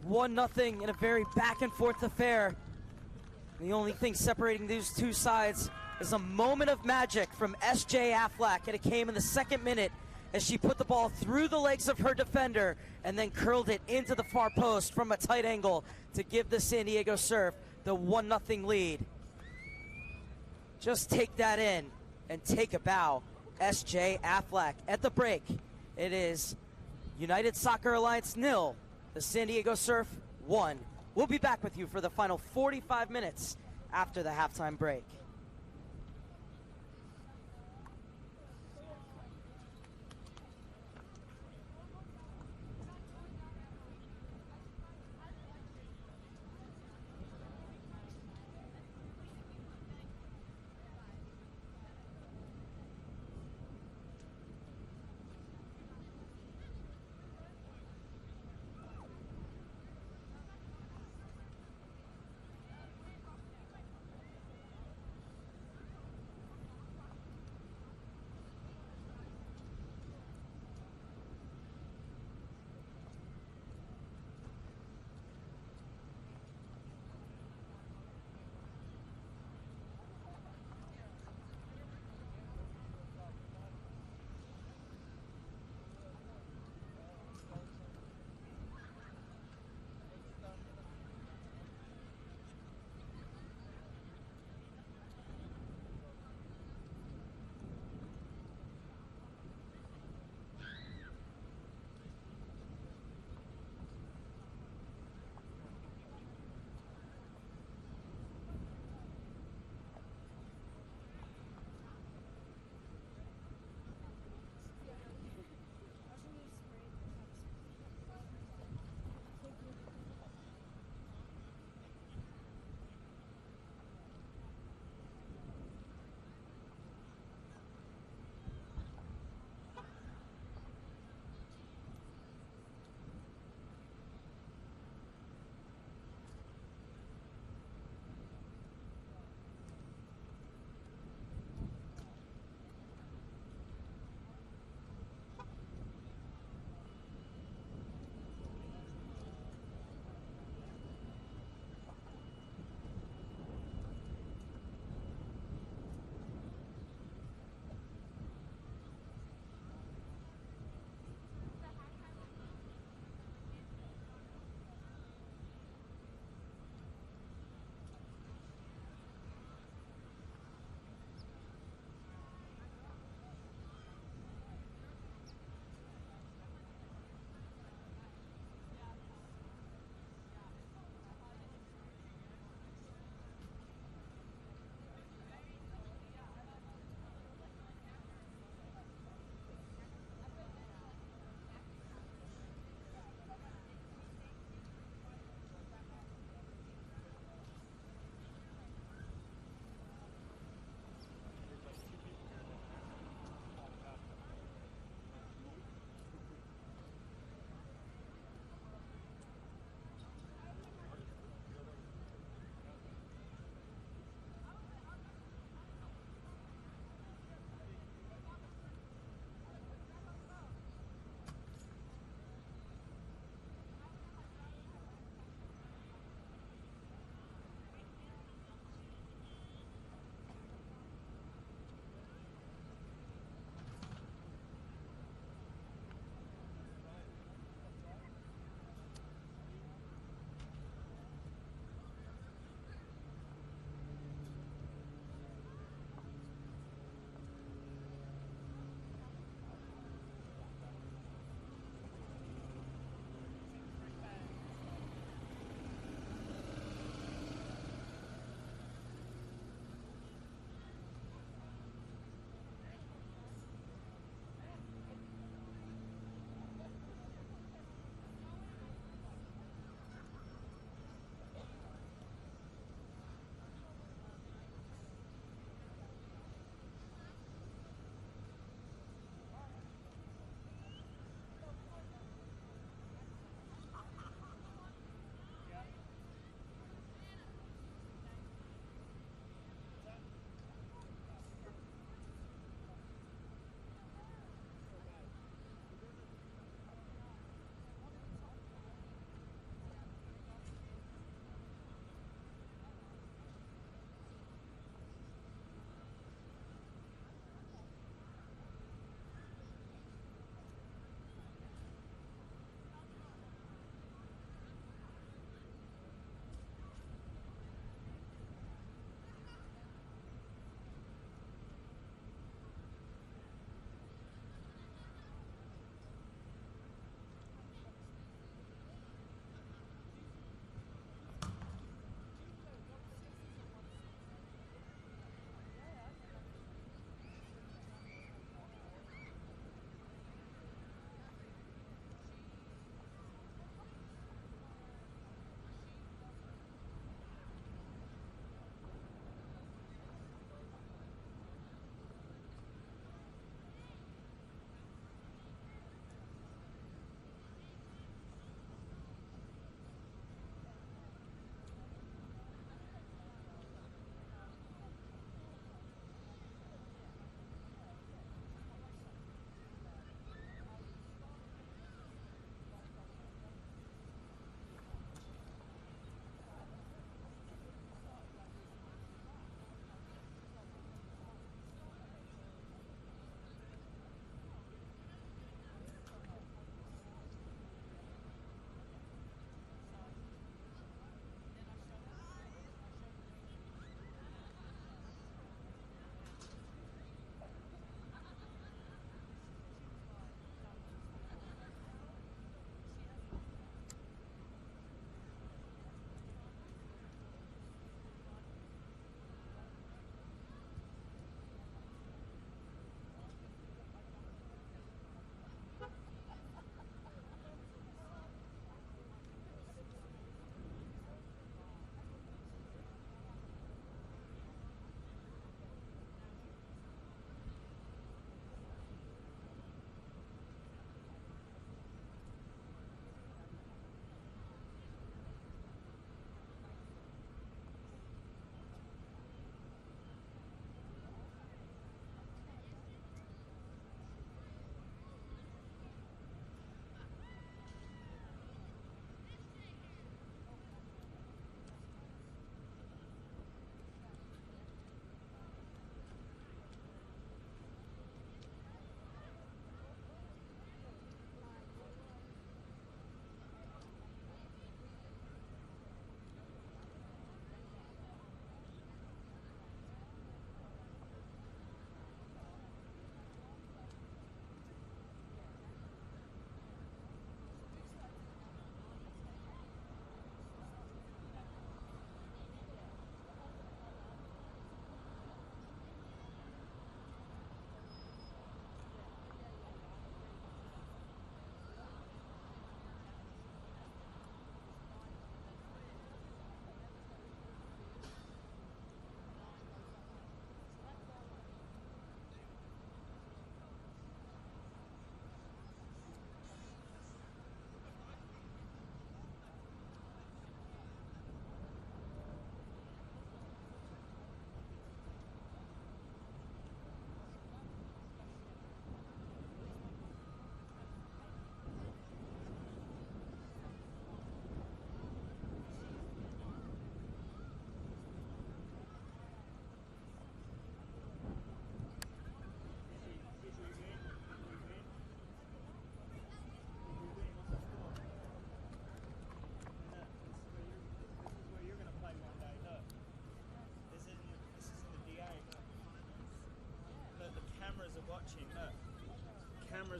Speaker 1: One nothing in a very back and forth affair. The only thing separating these two sides is a moment of magic from S.J. Affleck, and it came in the 2nd minute as she put the ball through the legs of her defender and then curled it into the far post from a tight angle to give the San Diego Surf the 1-0 lead. Just take that in and take a bow. S.J. Affleck at the break. It is United Soccer Alliance 0, the San Diego Surf 1. We'll be back with you for the final 45 minutes after the halftime break.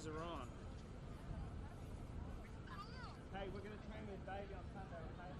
Speaker 3: cameras are on. Hey, we're going to train with baby on Sunday, okay?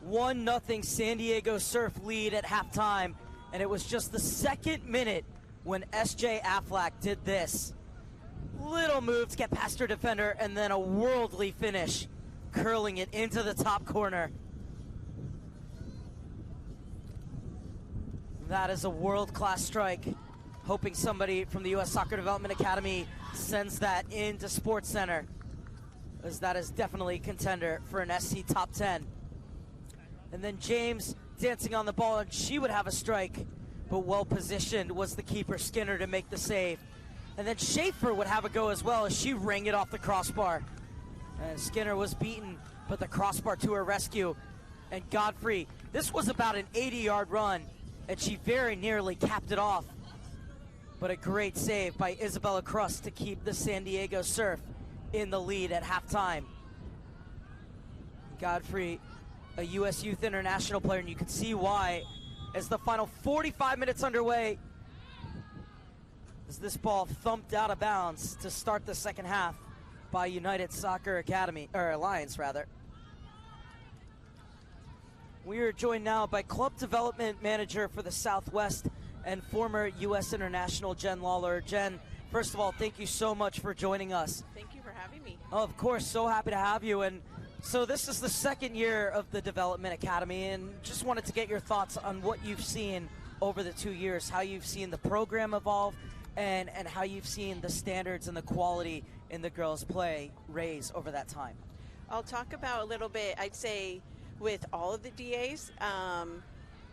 Speaker 1: 1-0 San Diego Surf lead at halftime, and it was just the second minute when S.J. Aflac did this. Little move to get past her defender, and then a worldly finish, curling it into the top corner. That is a world-class strike. Hoping somebody from the U.S. Soccer Development Academy sends that into Sports Center, as that is definitely a contender for an SC top 10. And then James dancing on the ball, and she would have a strike, but well positioned was the keeper Skinner to make the save. And then Schaefer would have a go as well, as she rang it off the crossbar. And Skinner was beaten, but the crossbar to her rescue. And Godfrey, this was about an 80-yard run, and she very nearly capped it off. But a great save by Isabella Crust to keep the San Diego Surf in the lead at halftime. Godfrey, a U.S. Youth International player, and you can see why as the final 45 minutes underway, as this ball thumped out of bounds to start the second half by United Soccer Academy, or Alliance rather. We are joined now by Club Development Manager for the Southwest and former U.S. International Jen Lawler. Jen, first of all, thank you so much for joining us.
Speaker 4: Thank you for having me.
Speaker 1: Oh, of course, so happy to have you. And so this is the second year of the Development Academy, and just wanted to get your thoughts on what you've seen over the 2 years, how you've seen the program evolve, and how you've seen the standards and the quality in the girls' play raise over that time.
Speaker 4: I'll talk about a little bit, I'd say, with all of the DAs.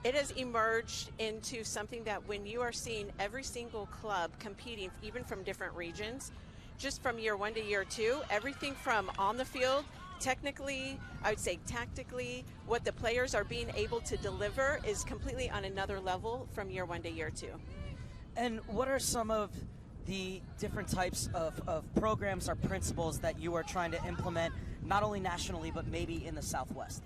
Speaker 4: It has emerged into something that when you are seeing every single club competing, even from different regions, just from year 1 to year 2, everything from on the field, technically, I would say tactically, what the players are being able to deliver is completely on another level from year 1 to year 2.
Speaker 1: And what are some of the different types of programs or principles that you are trying to implement, not only nationally, but maybe in the Southwest?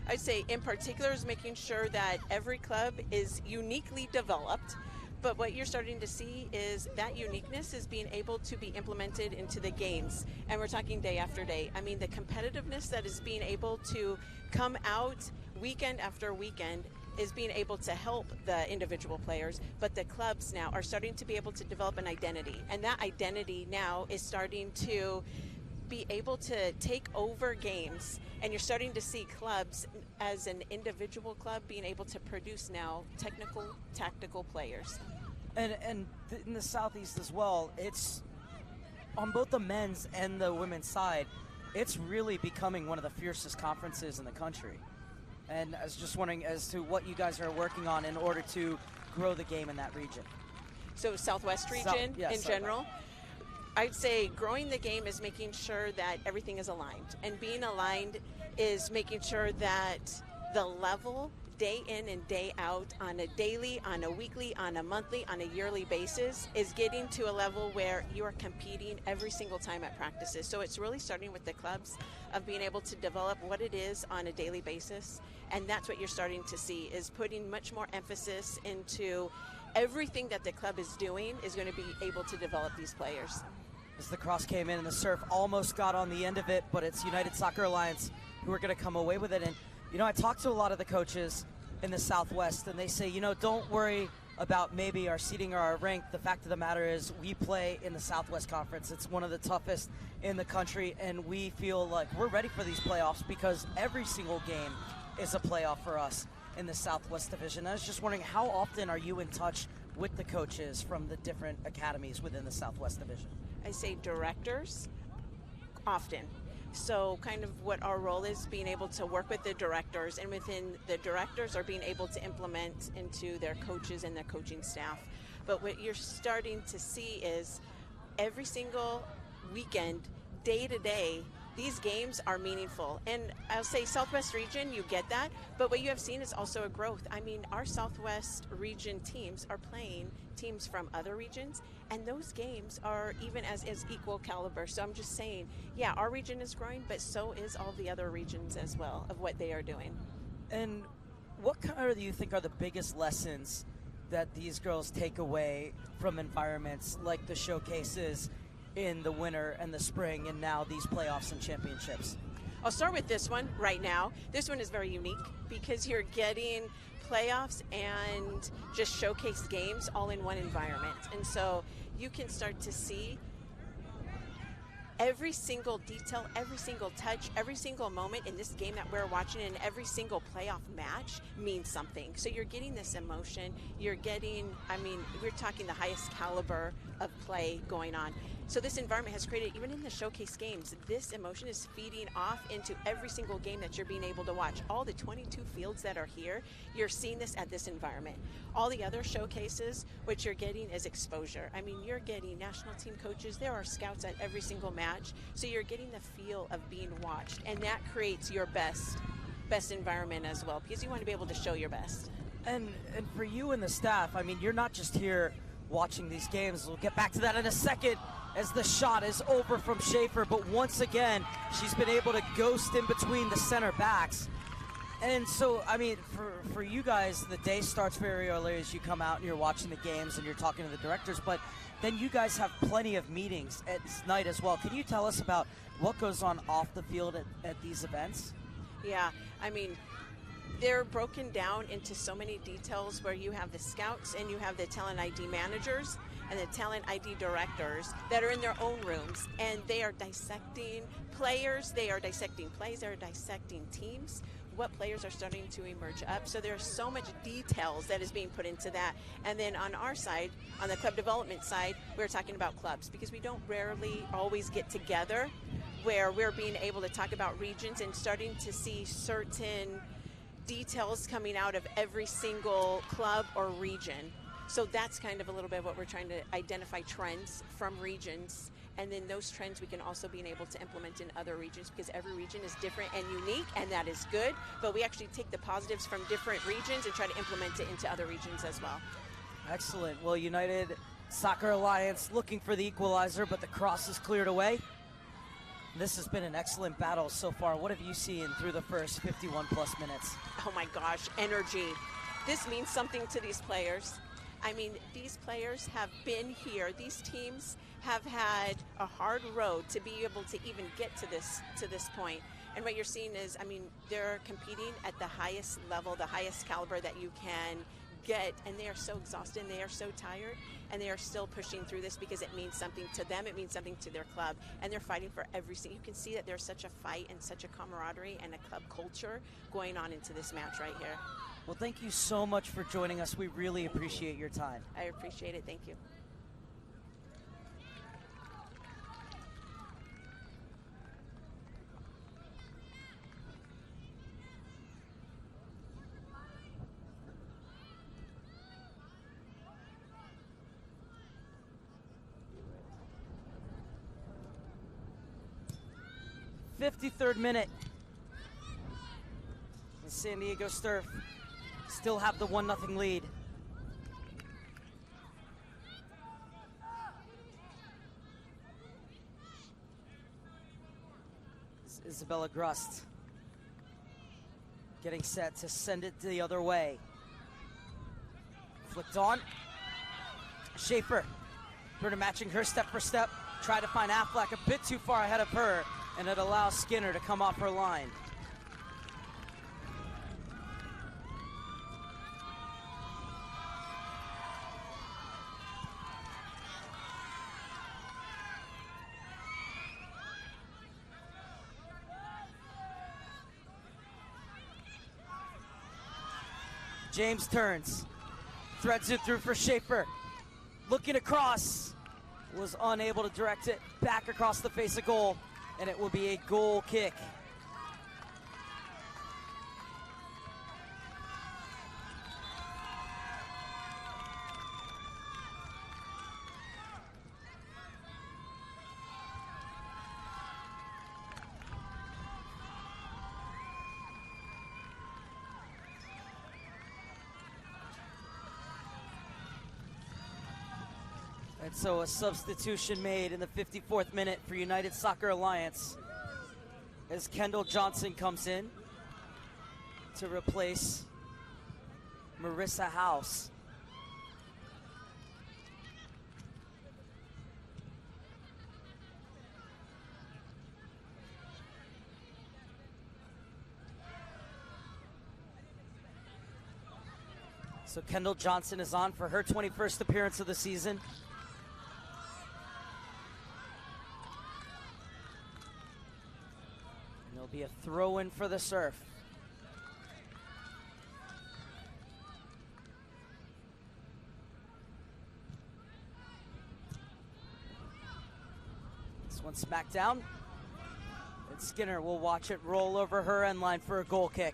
Speaker 4: I'd say in particular is making sure that every club is uniquely developed, but what you're starting to see is that uniqueness is being able to be implemented into the games, and we're talking day after day. I mean, the competitiveness that is being able to come out weekend after weekend is being able to help the individual players, but the clubs now are starting to be able to develop an identity, and that identity now is starting to be able to take over games, and you're starting to see clubs as an individual club being able to produce now technical, tactical players.
Speaker 1: And in the Southeast as well, it's on both the men's and the women's side, it's really becoming one of the fiercest conferences in the country. And I was just wondering as to what you guys are working on in order to grow the game in that region.
Speaker 4: So Southwest region in general? I'd say growing the game is making sure that everything is aligned. And being aligned is making sure that the level day in and day out on a daily, on a weekly, on a monthly, on a yearly basis is getting to a level where you are competing every single time at practices. So it's really starting with the clubs of being able to develop what it is on a daily basis. And that's what you're starting to see is putting much more emphasis into everything that the club is doing is going to be able to develop these players.
Speaker 1: As the cross came in and the Surf almost got on the end of it, but it's United Soccer Alliance who are going to come away with it. And, you know, I talked to a lot of the coaches in the Southwest, and they say, you know, don't worry about maybe our seeding or our rank. The fact of the matter is we play in the Southwest Conference. It's one of the toughest in the country, and we feel like we're ready for these playoffs because every single game is a playoff for us in the Southwest Division. I was just wondering, how often are you in touch with the coaches from the different academies within the Southwest Division?
Speaker 4: I say directors often. So kind of what our role is being able to work with the directors, and within the directors are being able to implement into their coaches and their coaching staff. But what you're starting to see is every single weekend, day to day, these games are meaningful. And I'll say Southwest region, you get that, but what you have seen is also a growth. I mean, our Southwest region teams are playing teams from other regions, and those games are even as equal caliber. So I'm just saying, yeah, our region is growing, but so is all the other regions as well of what they are doing.
Speaker 1: And what kind of do you think are the biggest lessons that these girls take away from environments like the showcases in the winter and the spring, and now these playoffs and championships?
Speaker 4: I'll start with this one right now. This one is very unique because you're getting playoffs and just showcase games all in one environment. And so you can start to see every single detail, every single touch, every single moment in this game that we're watching, and every single playoff match means something. So you're getting this emotion, you're getting, I mean, we're talking the highest caliber of play going on. So this environment has created, even in the showcase games, this emotion is feeding off into every single game that you're being able to watch. All the 22 fields that are here, you're seeing this at this environment. All the other showcases, what you're getting is exposure. I mean, you're getting national team coaches, there are scouts at every single match, so you're getting the feel of being watched, and that creates your best environment as well, because you want to be able to show your best.
Speaker 1: And for you and the staff, I mean, you're not just here watching these games. We'll get back to that in a second as the shot is over from Schaefer, but once again, she's been able to ghost in between the center backs. And so, I mean, for you guys, the day starts very early as you come out and you're watching the games and you're talking to the directors, but then you guys have plenty of meetings at night as well. Can you tell us about what goes on off the field at these events?
Speaker 4: Yeah, I mean, they're broken down into so many details where you have the scouts and you have the talent ID managers and the talent ID directors that are in their own rooms, and they are dissecting players, they are dissecting plays, they are dissecting teams, what players are starting to emerge up. So there's so much details that is being put into that. And then on our side, on the club development side, we're talking about clubs, because we don't rarely always get together where we're being able to talk about regions and starting to see certain details coming out of every single club or region. So that's kind of a little bit of what we're trying to identify, trends from regions, and then those trends we can also be able to implement in other regions, because every region is different and unique, and that is good, but we actually take the positives from different regions and try to implement it into other regions as well.
Speaker 1: Excellent. Well, United Soccer Alliance looking for the equalizer, but the cross is cleared away. This has been an excellent battle so far. What have you seen through the first 51 plus minutes?
Speaker 4: Oh my gosh, energy. This means something to these players. I mean, these players have been here. These teams have had a hard road to be able to even get to this point. And what you're seeing is, I mean, they're competing at the highest level, the highest caliber that you can get, and they are so exhausted and they are so tired, and they are still pushing through this because it means something to them, it means something to their club, and they're fighting for every single. You can see that there's such a fight and such a camaraderie and a club culture going on into this match right here.
Speaker 1: Well, thank you so much for joining us. We really appreciate your time.
Speaker 4: I appreciate it. Thank you.
Speaker 1: '53rd minute. The San Diego Sturf still have the 1-0 lead. Isabella Grust getting set to send it the other way. Flicked on. Schaefer, Berta matching her step for step. Try to find Affleck a bit too far ahead of her, and it allows Skinner to come off her line. James turns, threads it through for Schaefer. Looking across, was unable to direct it back across the face of goal, and it will be a goal kick. And so a substitution made in the 54th minute for United Soccer Alliance as Kendall Johnson comes in to replace Marissa House. So Kendall Johnson is on for her 21st appearance of the season. And there'll be a throw-in for the Surf. This one smacked down. And Skinner will watch it roll over her end line for a goal kick.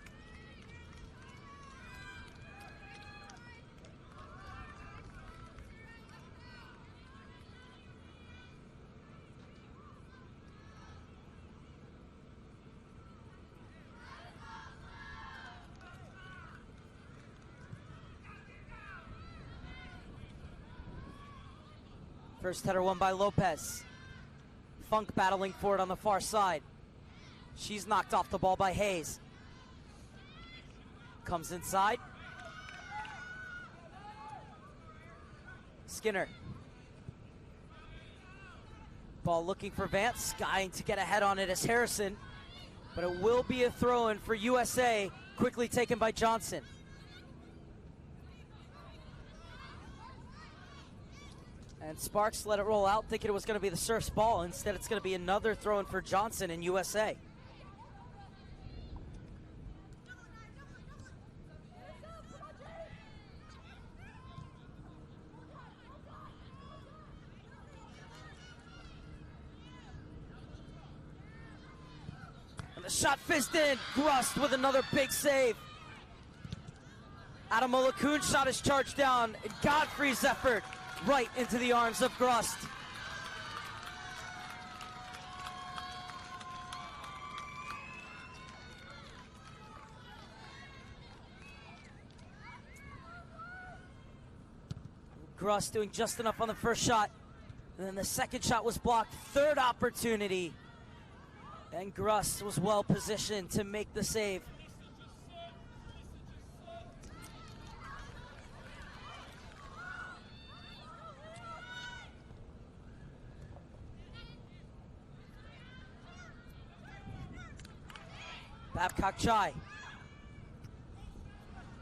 Speaker 1: First header won by Lopez. Funk battling for it on the far side. She's knocked off the ball by Hayes. Comes inside. Skinner. Ball looking for Vance. Skying to get ahead on it is Harrison. But it will be a throw-in for USA. Quickly taken by Johnson. And Sparks let it roll out, thinking it was going to be the Surf's ball. Instead, it's going to be another throw-in for Johnson in USA. And the shot fizzed in. Grust with another big save. Adamola Kuhn's shot is charged down. And Godfrey's effort right into the arms of Grust. Grust doing just enough on the first shot. And then the second shot was blocked. Third opportunity. And Grust was well positioned to make the save. Babcock Chai.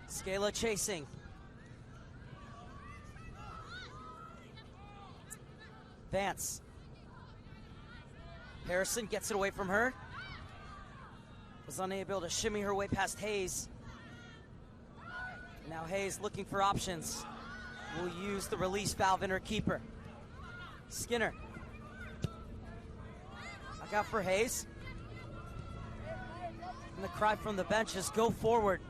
Speaker 1: Scala chasing. Vance. Harrison gets it away from her. Was unable to shimmy her way past Hayes. Now Hayes looking for options. Will use the release valve in her keeper. Skinner. Look out for Hayes. And the cry from the bench is go forward.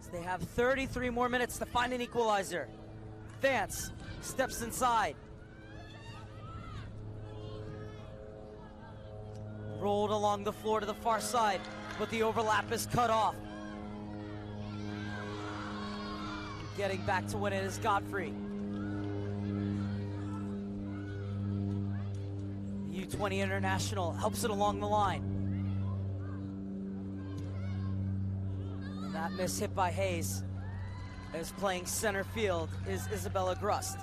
Speaker 1: So they have 33 more minutes to find an equalizer. Vance steps inside. Rolled along the floor to the far side, but the overlap is cut off. Getting back to win it is Godfrey. The U-20 International helps it along the line. And that miss hit by Hayes. As playing center field is Isabella Grust.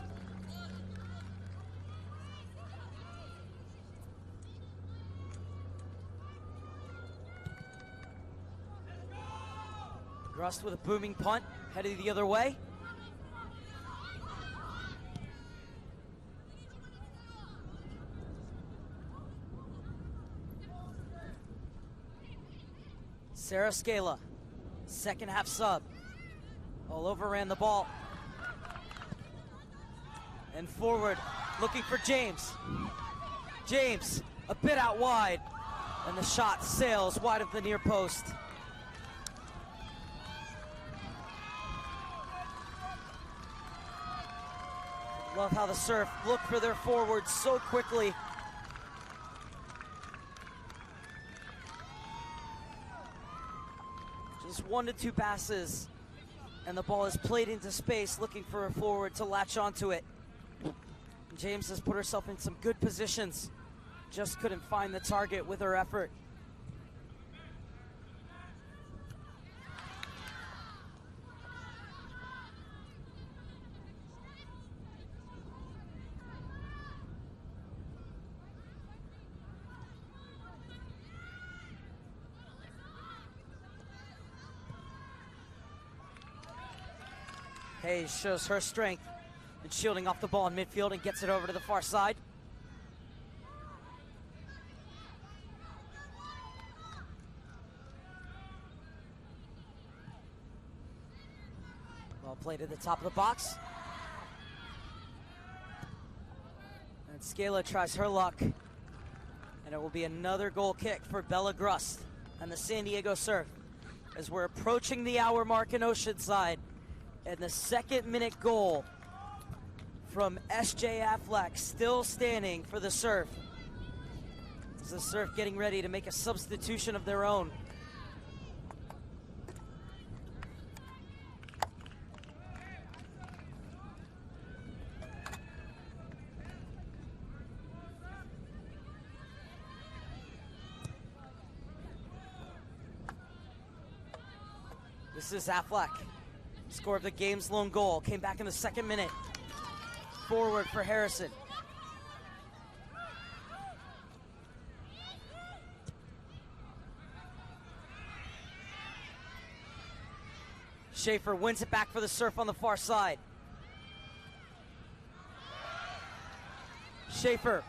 Speaker 1: Grust with a booming punt, headed the other way. Sarah Scala, second half sub. All overran the ball. And forward, looking for James. James, a bit out wide. And the shot sails wide of the near post. Love how the Surf look for their forwards so quickly. Just 1 to 2 passes, and the ball is played into space, looking for a forward to latch onto it. James has put herself in some good positions, just couldn't find the target with her effort. Hayes shows her strength and shielding off the ball in midfield and gets it over to the far side. Well played to the top of the box. And Scala tries her luck. And it will be another goal kick for Bella Grust and the San Diego Surf as we're approaching the hour mark in Oceanside. And the second-minute goal from S.J. Affleck still standing for the Surf. As the Surf getting ready to make a substitution of their own. This is Affleck. Score of the game's lone goal. Came back in the second minute. Forward for Harrison. Schaefer wins it back for the Surf on the far side. Schaefer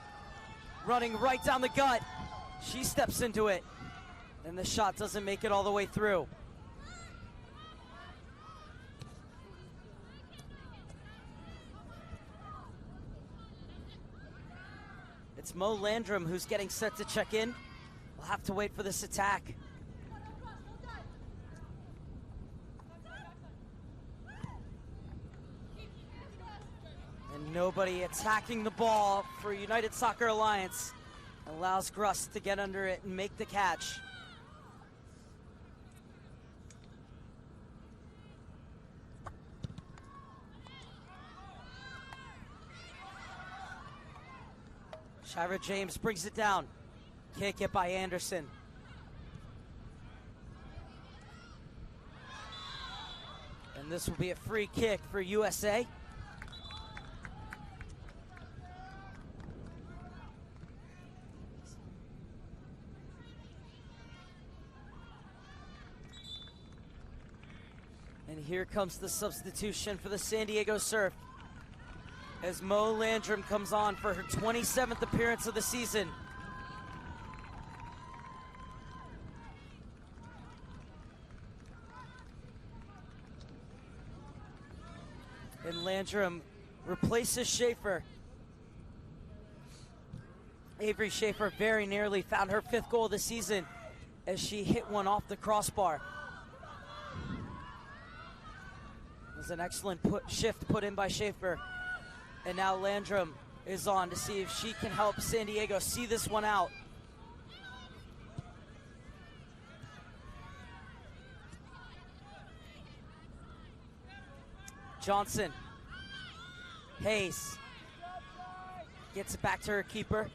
Speaker 1: running right down the gut. She steps into it. And the shot doesn't make it all the way through. It's Mo Landrum who's getting set to check in. We'll have to wait for this attack. And nobody attacking the ball for United Soccer Alliance. Allows Grust to get under it and make the catch. Shira James brings it down. Kick it by Anderson. And this will be a free kick for USA. And here comes the substitution for the San Diego Surf, as Mo Landrum comes on for her 27th appearance of the season. And Landrum replaces Schaefer. Avery Schaefer very nearly found her 5th goal of the season as she hit one off the crossbar. It was an excellent shift put in by Schaefer. And now Landrum is on to see if she can help San Diego see this one out. Johnson. Hayes gets it back to her keeper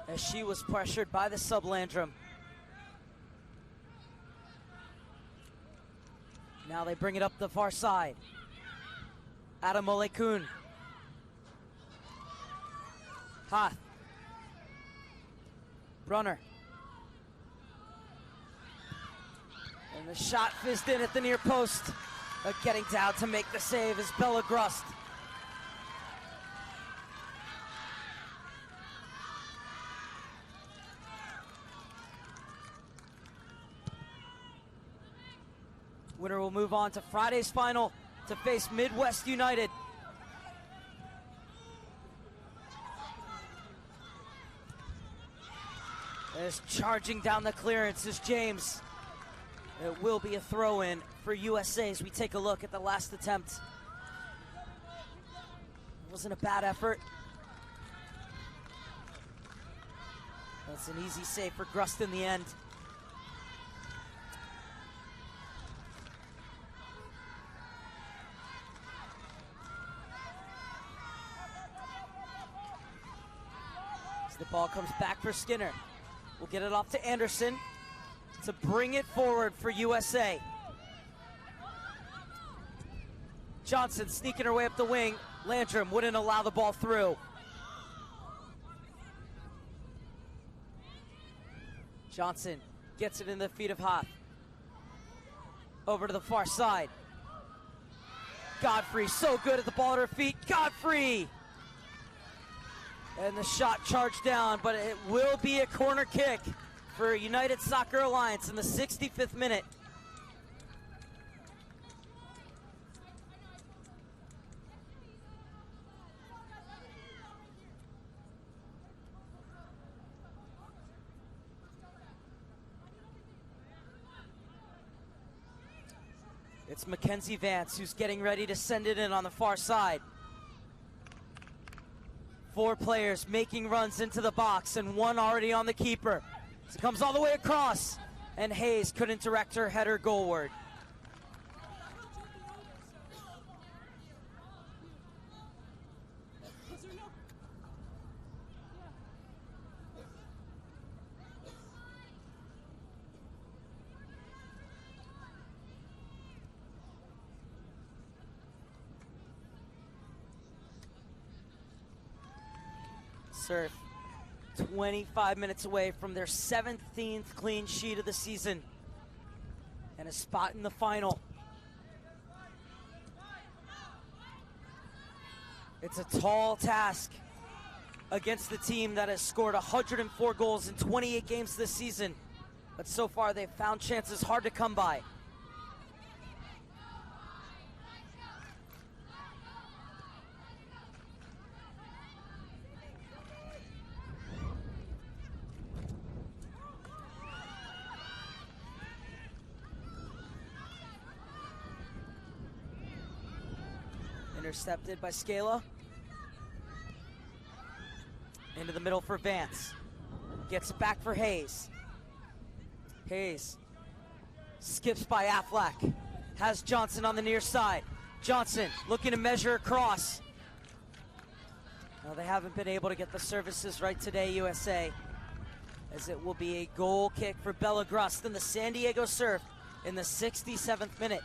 Speaker 1: as she was pressured by the sub Landrum. Now they bring it up the far side. Adam Olekun. Hoth. Brunner. And the shot fizzed in at the near post. But getting down to make the save is Bella Grust. Winner will move on to Friday's final to face Midwest United. As charging down the clearance is James. It will be a throw-in for USA as we take a look at the last attempt. It wasn't a bad effort. That's an easy save for Grust in the end. As the ball comes back for Skinner. We'll get it off to Anderson to bring it forward for USA. Johnson sneaking her way up the wing. Landrum wouldn't allow the ball through. Johnson gets it in the feet of Hoth. Over to the far side. Godfrey so good at the ball at her feet. Godfrey! And the shot charged down, but it will be a corner kick for United Soccer Alliance in the 65th minute. It's Mackenzie Vance who's getting ready to send it in on the far side. 4 players making runs into the box and 1 already on the keeper. It comes all the way across, and Hayes couldn't direct her header goalward. Surf 25 minutes away from their 17th clean sheet of the season and a spot in the final. It's a tall task against the team that has scored 104 goals in 28 games this season, but so far they've found chances hard to come by. Intercepted by Scala. Into the middle for Vance. Gets it back for Hayes. Hayes skips by Affleck. Has Johnson on the near side. Johnson looking to measure across. No, they haven't been able to get the services right today, USA, as it will be a goal kick for Bella Grust in the San Diego Surf in the 67th minute.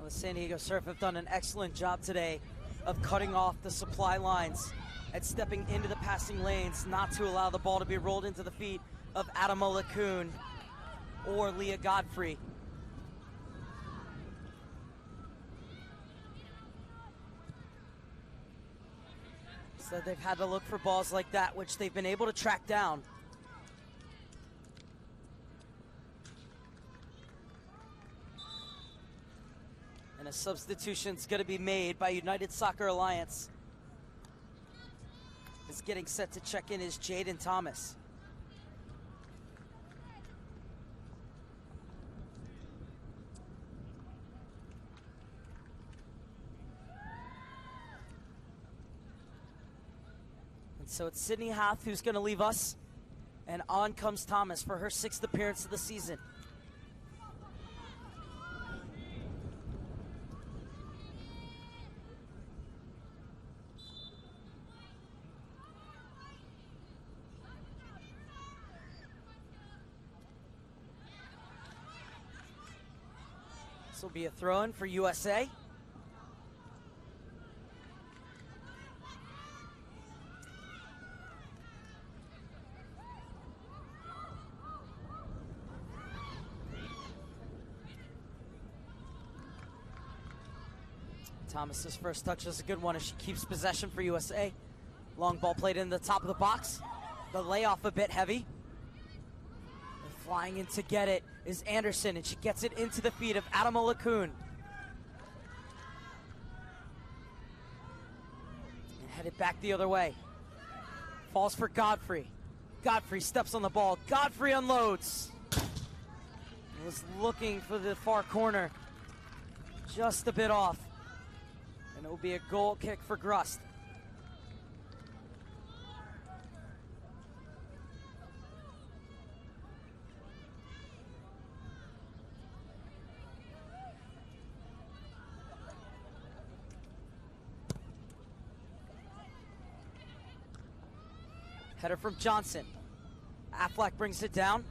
Speaker 1: The San Diego Surf have done an excellent job today of cutting off the supply lines and stepping into the passing lanes, not to allow the ball to be rolled into the feet of Adamola Kuhn or Leah Godfrey. So they've had to look for balls like that, which they've been able to track down. And a substitution's going to be made by United Soccer Alliance. Is getting set to check in is Jaden Thomas. And so it's Sydney Hath who's going to leave us, and on comes Thomas for her 6th appearance of the season. This will be a throw-in for USA. Thomas's first touch is a good one as she keeps possession for USA. Long ball played in the top of the box. The layoff a bit heavy. Flying in to get it is Anderson, and she gets it into the feet of Adamola Kuhn. And headed back the other way. Falls for Godfrey. Godfrey steps on the ball. Godfrey unloads. Was looking for the far corner. Just a bit off. And it will be a goal kick for Grust. Header from Johnson. Affleck brings it down.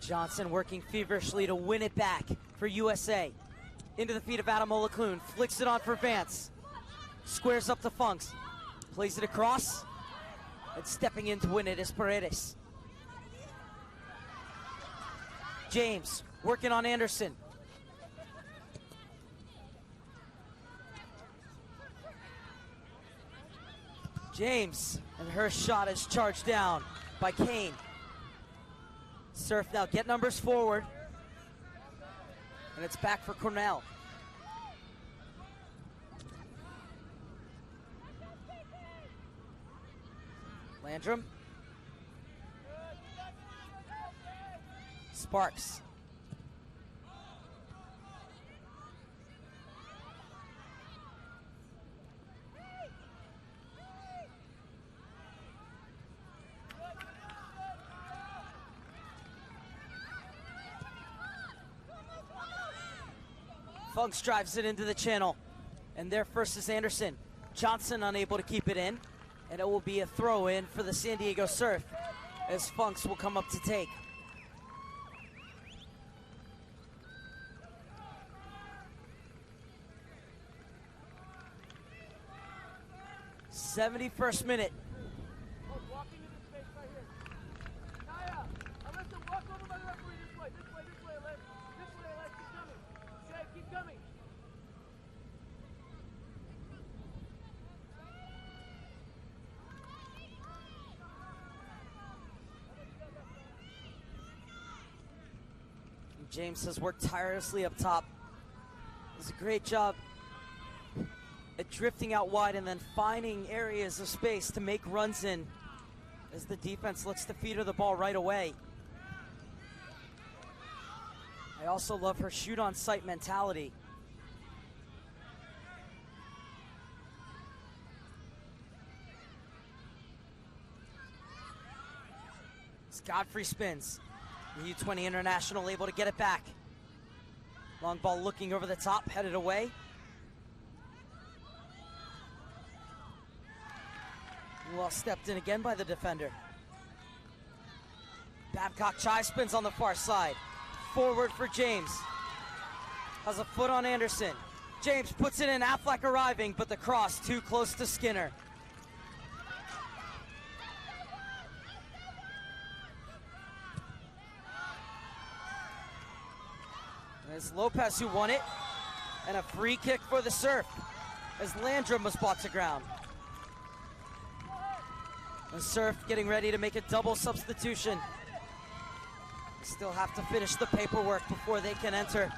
Speaker 1: Johnson working feverishly to win it back for USA. Into the feet of Adam Olakun. Flicks it on for Vance. Squares up to Funks. Plays it across. And stepping in to win it is Paredes. James working on Anderson. James, and her shot is charged down by Kane. Surf now get numbers forward. And it's back for Cornell. Landrum. Sparks. Funks drives it into the channel, and there first is Anderson. Johnson unable to keep it in, and it will be a throw in for the San Diego Surf as Funks will come up to take. '71st minute.
Speaker 3: Walk into this space right here. Naya, Alyssa, walk over by the referee this way, Alex. This way, Alex, keep coming. Shay, keep coming.
Speaker 1: James has worked tirelessly up top. Does a great job at drifting out wide and then finding areas of space to make runs in as the defense looks to feed her the ball right away. I also love her shoot on sight mentality. As Godfrey spins. The U-20 international able to get it back. Long ball looking over the top, headed away. Well stepped in again by the defender. Babcock Chai spins on the far side. Forward for James. Has a foot on Anderson. James puts it in, Affleck arriving, but the cross too close to Skinner. And it's Lopez who won it. And a free kick for the Surf as Landrum was brought to ground. The Surf getting ready to make a double substitution. Still have to finish the paperwork before they can enter.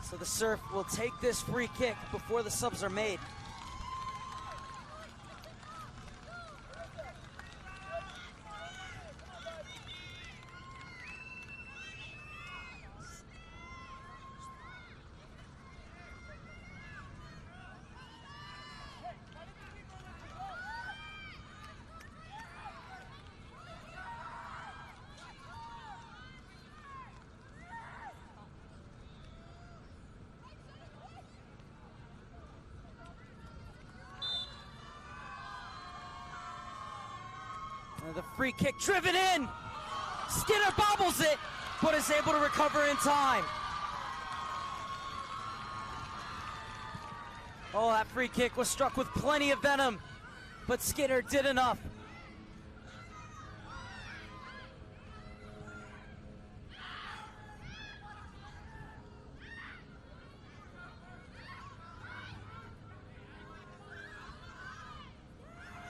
Speaker 1: So the Surf will take this free kick before the subs are made. The free kick driven in. Skinner bobbles it, but is able to recover in time. Oh, that free kick was struck with plenty of venom, but Skinner did enough.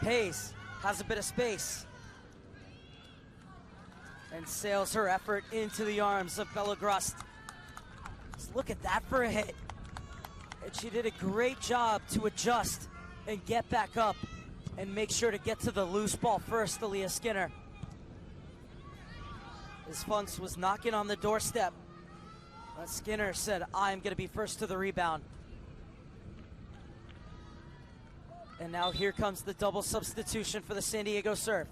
Speaker 1: Hayes has a bit of space and sails her effort into the arms of Bella Grust. Just look at that for a hit. And she did a great job to adjust and get back up and make sure to get to the loose ball first, Aaliyah Skinner. as Funks was knocking on the doorstep. But Skinner said, I'm going to be first to the rebound. And now here comes the double substitution for the San Diego Surf.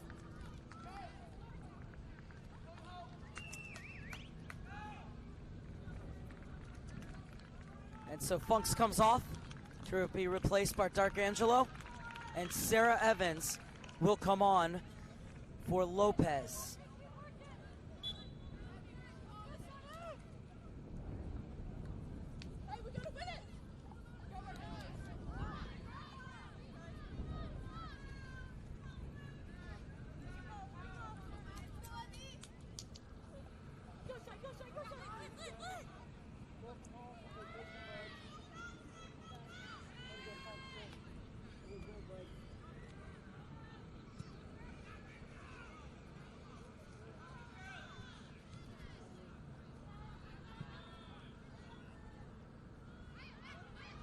Speaker 1: And so Funks comes off to be replaced by D'Arcangelo, and Sarah Evans will come on for Lopez.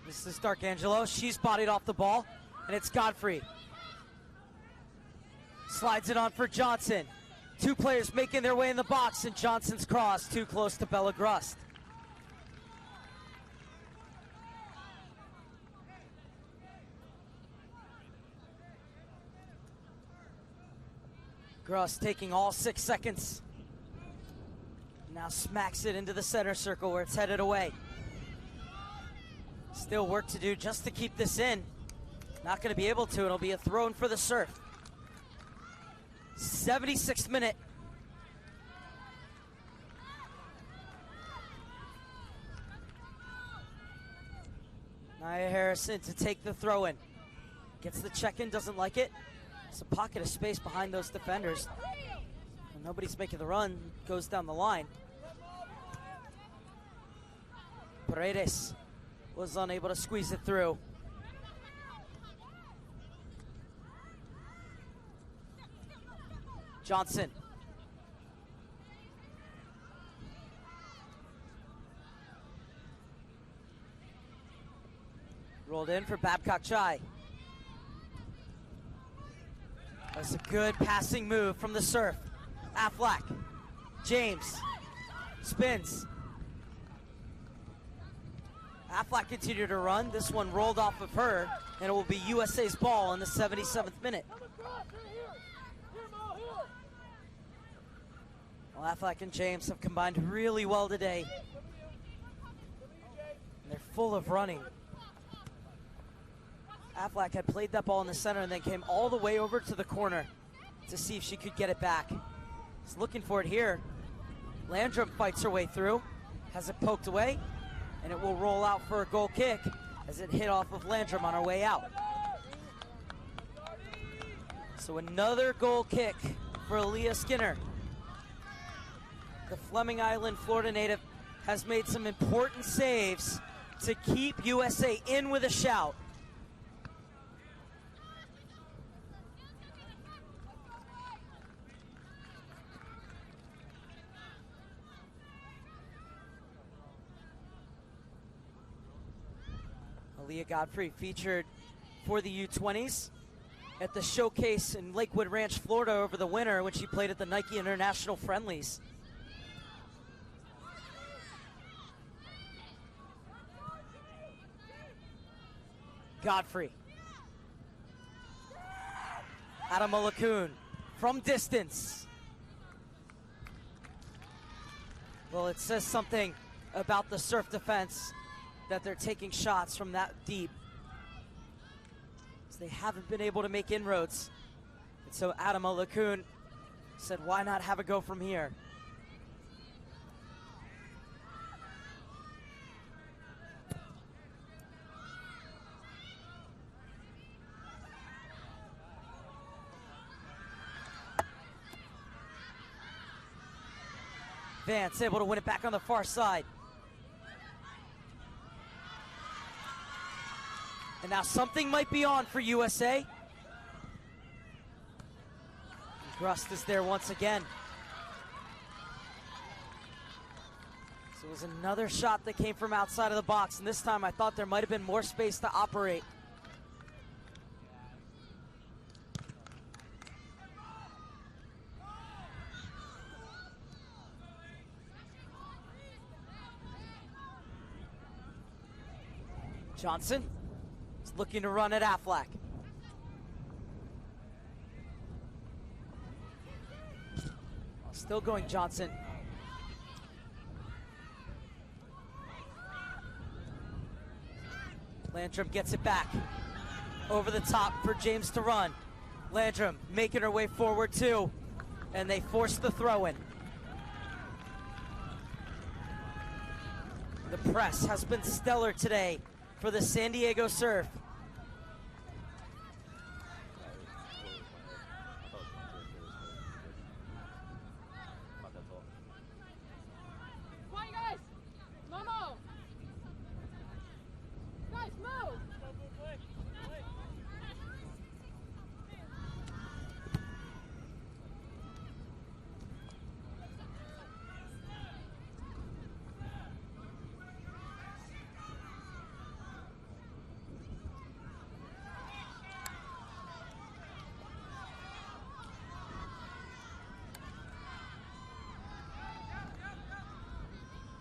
Speaker 1: This is D'Arcangelo. She's bodied off the ball, and it's Godfrey. Slides it on for Johnson. Two players making their way in the box, and Johnson's cross too close to Bella Grust. Grust taking all 6 seconds. Now smacks it into the center circle where it's headed away. Still work to do just to keep this in. Not going to be able to. It'll be a throw in for the Surf. 76th minute. Nia Harrison to take the throw in. Gets the check in, doesn't like it. It's a pocket of space behind those defenders. And nobody's making the run. Goes down the line. Paredes was unable to squeeze it through. Johnson. Rolled in for Babcock Chai. That's a good passing move from the Surf. Aflac. James. Spins. Aflac continued to run. This one rolled off of her, and it will be USA's ball in the 77th minute. Well, Aflac and James have combined really well today. And they're full of running. Aflac had played that ball in the center and then came all the way over to the corner to see if she could get it back. She's looking for it here. Landrum fights her way through, has it poked away, and it will roll out for a goal kick as it hit off of Landrum on her way out. So another goal kick for Aaliyah Skinner. The Fleming Island, Florida native, has made some important saves to keep USA in with a shout. Aaliyah Godfrey featured for the U-20s at the showcase in Lakewood Ranch, Florida over the winter when she played at the Nike International Friendlies. Godfrey. Adam Olakun from distance. Well, it says something about the Surf defense that they're taking shots from that deep. So they haven't been able to make inroads. And so Adam Olakun said, why not have a go from here? Vance able to win it back on the far side. And now something might be on for USA. Grust is there once again. So it was another shot that came from outside of the box, and this time I thought there might have been more space to operate. Johnson is looking to run at Affleck. Still going Johnson. Landrum gets it back. Over the top for James to run. Landrum making her way forward too. And they force the throw in. The press has been stellar today for the San Diego Surf.
Speaker 2: Quiet, guys. Momo. Guys, move.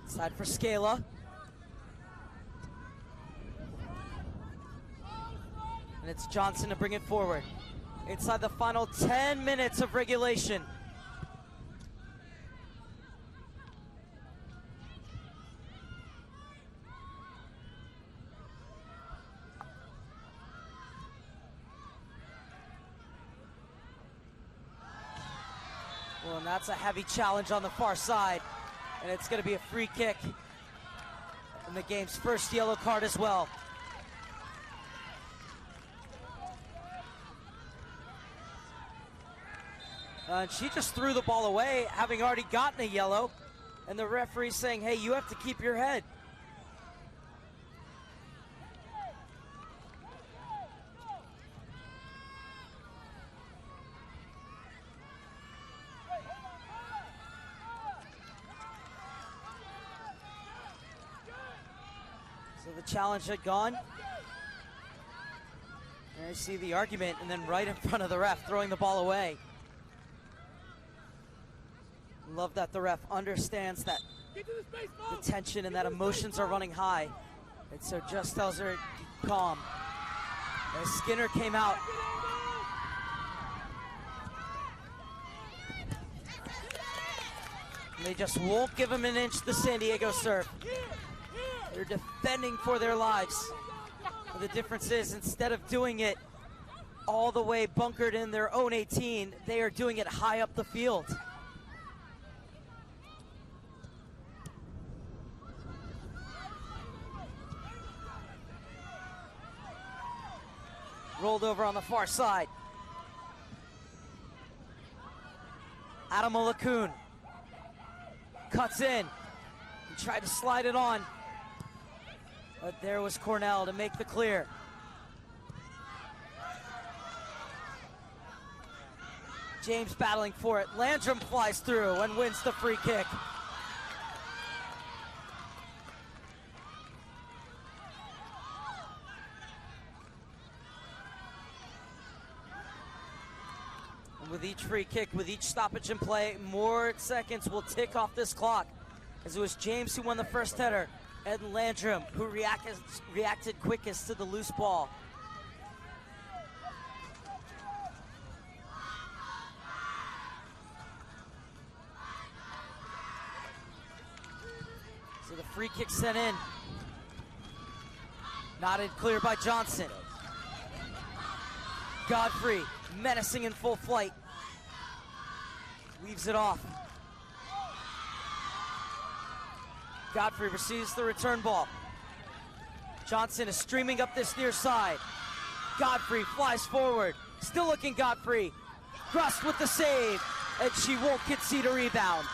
Speaker 1: Side for Scala. And it's Johnson to bring it forward. Inside the final 10 minutes of regulation. Well, and that's a heavy challenge on the far side. And it's going to be a free kick. And the game's first yellow card as well. And she just threw the ball away, having already gotten a yellow. And the referee's saying, hey, you have to keep your head. So the challenge had gone. And I see the argument, and then right in front of the ref, throwing the ball away. Love that the ref understands that the tension and that emotions are running high. And so just tells her, calm. As Skinner came out. And they just won't give him an inch, the San Diego Surf. They're defending for their lives. But the difference is, instead of doing it all the way bunkered in their own 18, they are doing it high up the field. Rolled over on the far side. Adam Olakun cuts in and tried to slide it on. But there was Cornell to make the clear. James battling for it. Landrum flies through and wins the free kick. And with each free kick, with each stoppage in play, more seconds will tick off this clock. As it was James who won the first header. Ed Landrum, who reacted quickest to the loose ball. So the free kick sent in. Nodded clear by Johnson. Godfrey, menacing in full flight. Leaves it off. Godfrey receives the return ball. Johnson is streaming up this near side. Godfrey flies forward. Still looking Godfrey. Grust with the save, and she won't concede a rebound.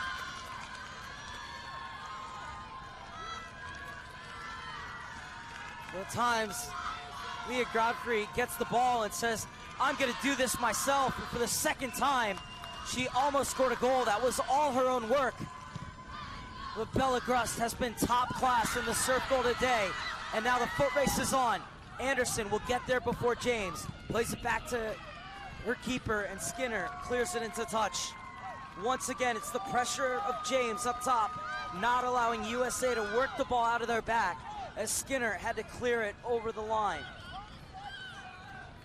Speaker 1: At times, Leah Godfrey gets the ball and says, I'm going to do this myself. And for the second time, she almost scored a goal. That was all her own work. But Bella Grust has been top class in the surf goal today. And now the foot race is on. Anderson will get there before James. Plays it back to her keeper, and Skinner clears it into touch. Once again, it's the pressure of James up top, not allowing USA to work the ball out of their back. as Skinner had to clear it over the line.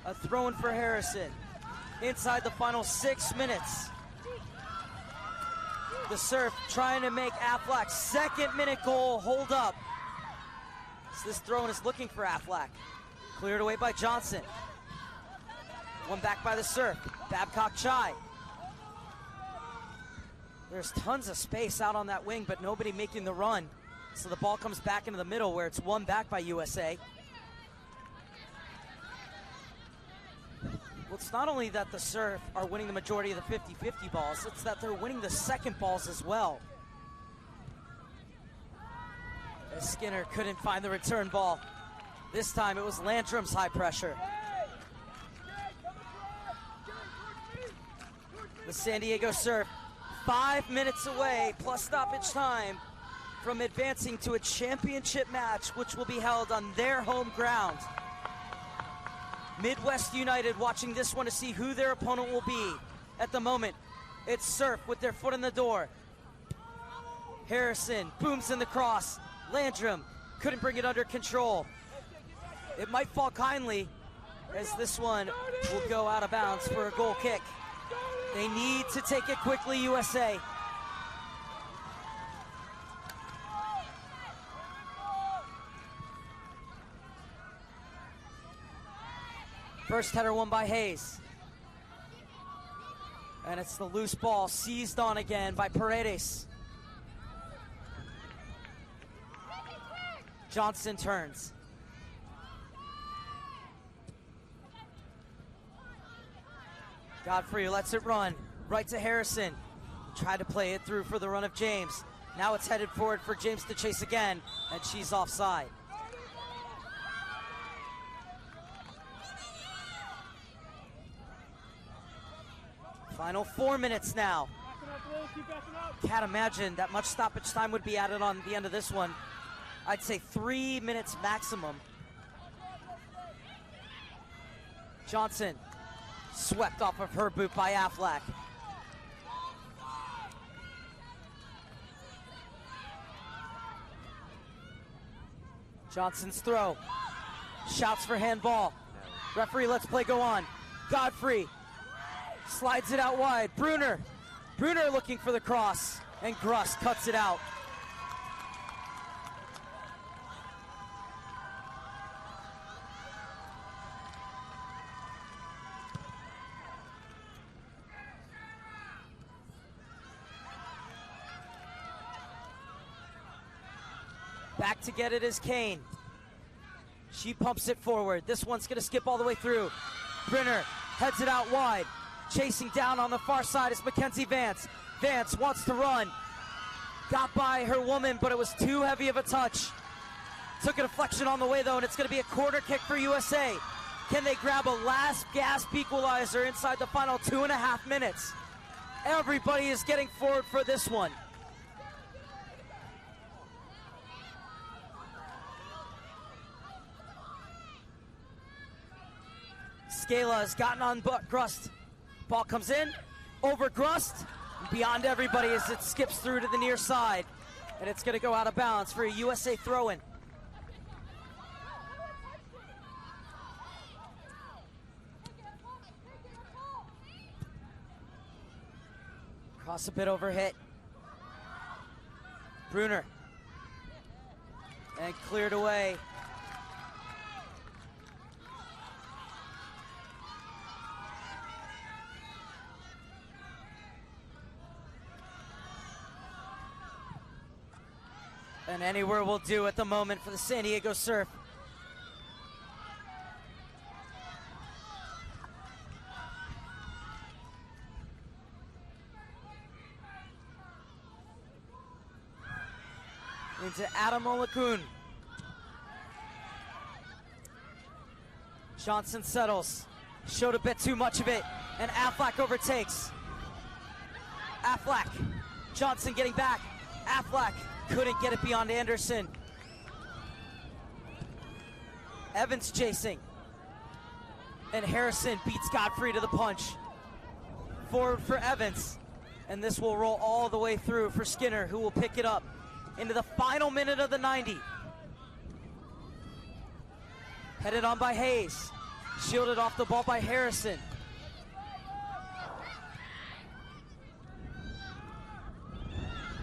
Speaker 1: A throw-in for Harrison. Inside the final 6 minutes. The Surf trying to make Aflak's second-minute goal hold up. So this throw-in is looking for Aflak. Cleared away by Johnson. One back by the Surf. Babcock Chai. There's tons of space out on that wing, but nobody making the run. So the ball comes back into the middle where it's won back by USA. Well, it's not only that the Surf are winning the majority of the 50-50 balls, it's that they're winning the second balls as well. As Skinner couldn't find the return ball. This time it was Landrum's high pressure. The San Diego Surf 5 minutes away, plus stoppage time, from advancing to a championship match, which will be held on their home ground. Midwest United watching this one to see who their opponent will be. At the moment, it's Surf with their foot in the door. Harrison booms in the cross. Landrum couldn't bring it under control. It might fall kindly, as this one will go out of bounds for a goal kick. They need to take it quickly, USA. First header won by Hayes. And it's the loose ball seized on again by Paredes. Johnson turns. Godfrey lets it run. Right to Harrison. Tried to play it through for the run of James. Now it's headed forward for James to chase again, and she's offside. Final 4 minutes now. Can't imagine that much stoppage time would be added on the end of this one. I'd say 3 minutes maximum. Johnson swept off of her boot by Aflak. Johnson's throw. Shouts for handball. Referee lets play go on. Godfrey slides it out wide. Brunner looking for the cross, and Gruss cuts it out. Back to get it is Kane. She pumps it forward. This one's going to skip all the way through. Brenner heads it out wide. Chasing down on the far side is Mackenzie Vance. Vance wants to run. Got by her woman, but it was too heavy of a touch. Took a deflection on the way, though, and it's going to be a corner kick for USA. Can they grab a last gasp equalizer inside the final 2.5 minutes? Everybody is getting forward for this one. Scala has gotten on Grust. Ball comes in, over Grust, beyond everybody as it skips through to the near side. And it's going to go out of bounds for a USA throw-in. Cross a bit over hit. Brunner. And cleared away. And anywhere will do at the moment for the San Diego Surf. Into Adam Olakun. Johnson settles. Showed a bit too much of it, and Aflak overtakes. Aflak. Johnson getting back. Aflak couldn't get it beyond Anderson. Evans chasing. And Harrison beats Godfrey to the punch. Forward for Evans. And this will roll all the way through for Skinner, who will pick it up into the final minute of the 90. Headed on by Hayes. Shielded off the ball by Harrison.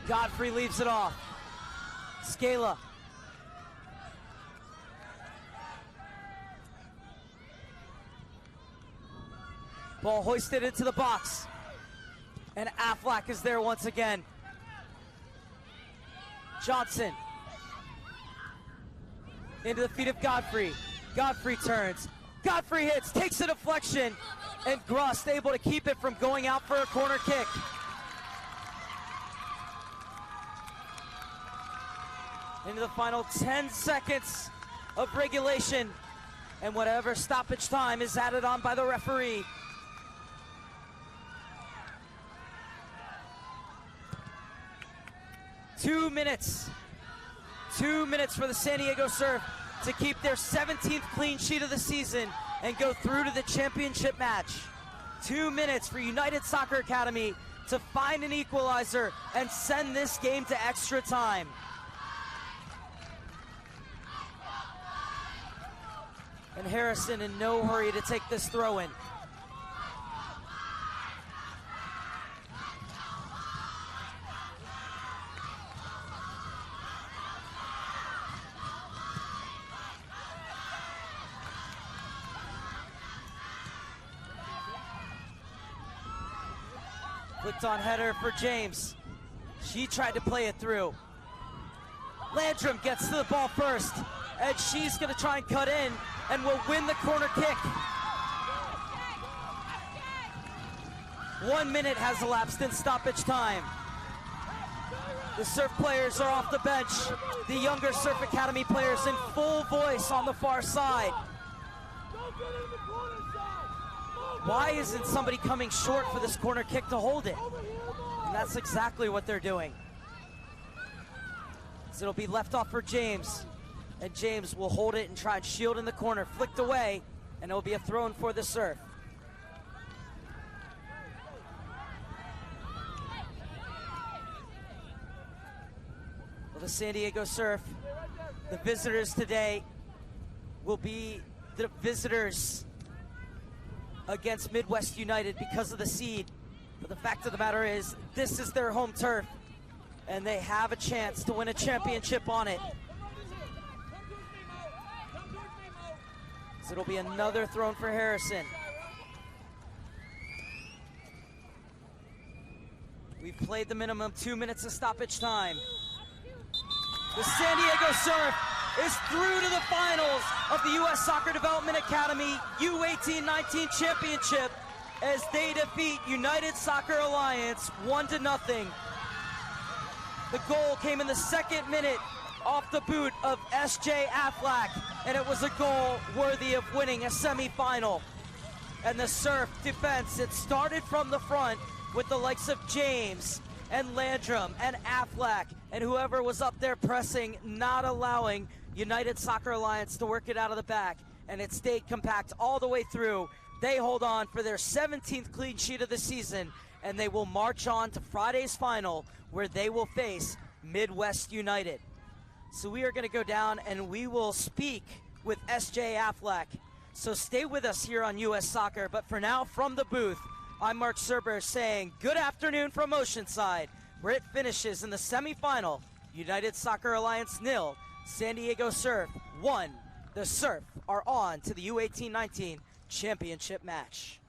Speaker 1: Godfrey leaves it off. Scala. Ball hoisted into the box. And Affleck is there once again. Johnson. Into the feet of Godfrey. Godfrey turns. Godfrey hits, takes a deflection, and Grust able to keep it from going out for a corner kick. Into the final 10 seconds of regulation, and whatever stoppage time is added on by the referee. Two minutes for the San Diego Surf to keep their 17th clean sheet of the season and go through to the championship match. 2 minutes for United Soccer Academy to find an equalizer and send this game to extra time. And Harrison in no hurry to take this throw in. Flicked on header for James. She tried to play it through. Landrum gets to the ball first, and she's gonna try and cut in and will win the corner kick. 1 minute has elapsed in stoppage time. The Surf players are off the bench. The younger Surf Academy players in full voice on the far side. Why isn't somebody coming short for this corner kick to hold it? And that's exactly what they're doing. So it'll be left off for James. And James will hold it and try and shield in the corner. Flicked away, and it'll be a throw-in for the Surf. Well, the San Diego Surf, the visitors today, will be the visitors against Midwest United because of the seed. But the fact of the matter is, this is their home turf, and they have a chance to win a championship on it. So it'll be another thrown for Harrison. We've played the minimum 2 minutes of stoppage time. The San Diego Surf is through to the finals of the U.S. Soccer Development Academy U-18-19 Championship as they defeat United Soccer Alliance 1-0. The goal came in the 2nd minute off the boot of S.J. Affleck, and it was a goal worthy of winning a semifinal. And the Surf defense, it started from the front with the likes of James and Landrum and Affleck and whoever was up there pressing, not allowing United Soccer Alliance to work it out of the back, and it stayed compact all the way through. They hold on for their 17th clean sheet of the season, and they will march on to Friday's final, where they will face Midwest United. So we are going to go down and we will speak with S.J. Affleck. So stay with us here on U.S. Soccer, but for now, from the booth, I'm Mark Serber saying good afternoon from Oceanside, where it finishes in the semifinal. United Soccer Alliance 0, San Diego Surf 1. The Surf are on to the U-18-19 championship match.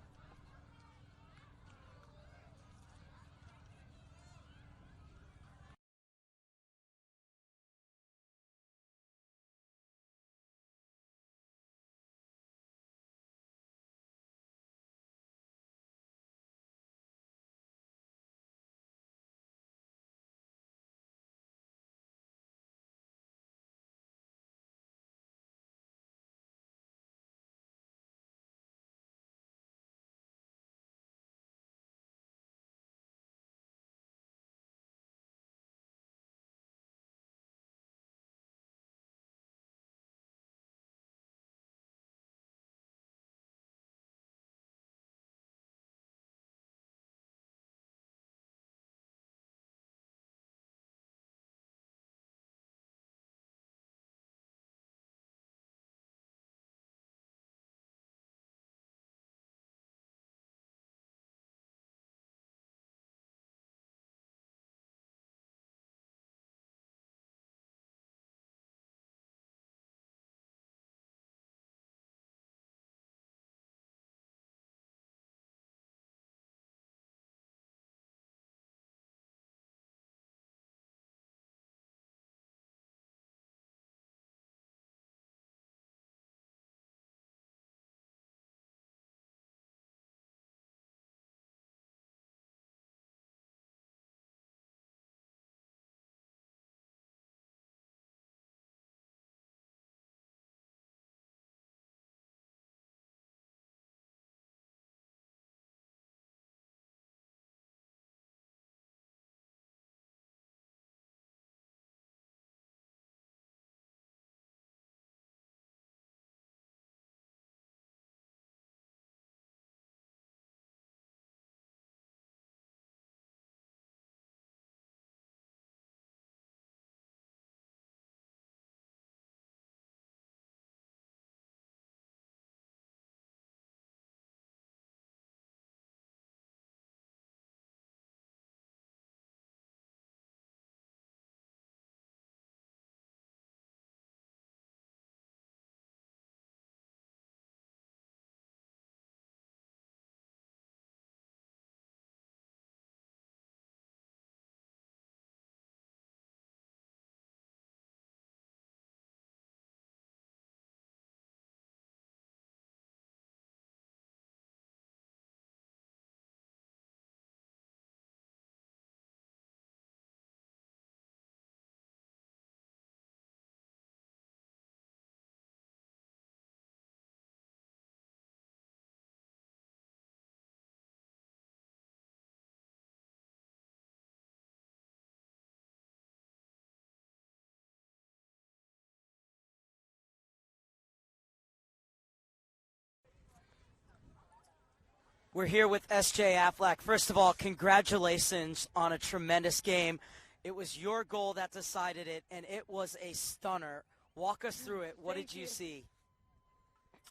Speaker 1: We're here with S.J. Affleck. First of all, congratulations on a tremendous game. It was your goal that decided it, and it was a stunner. Walk us through it. What did you see?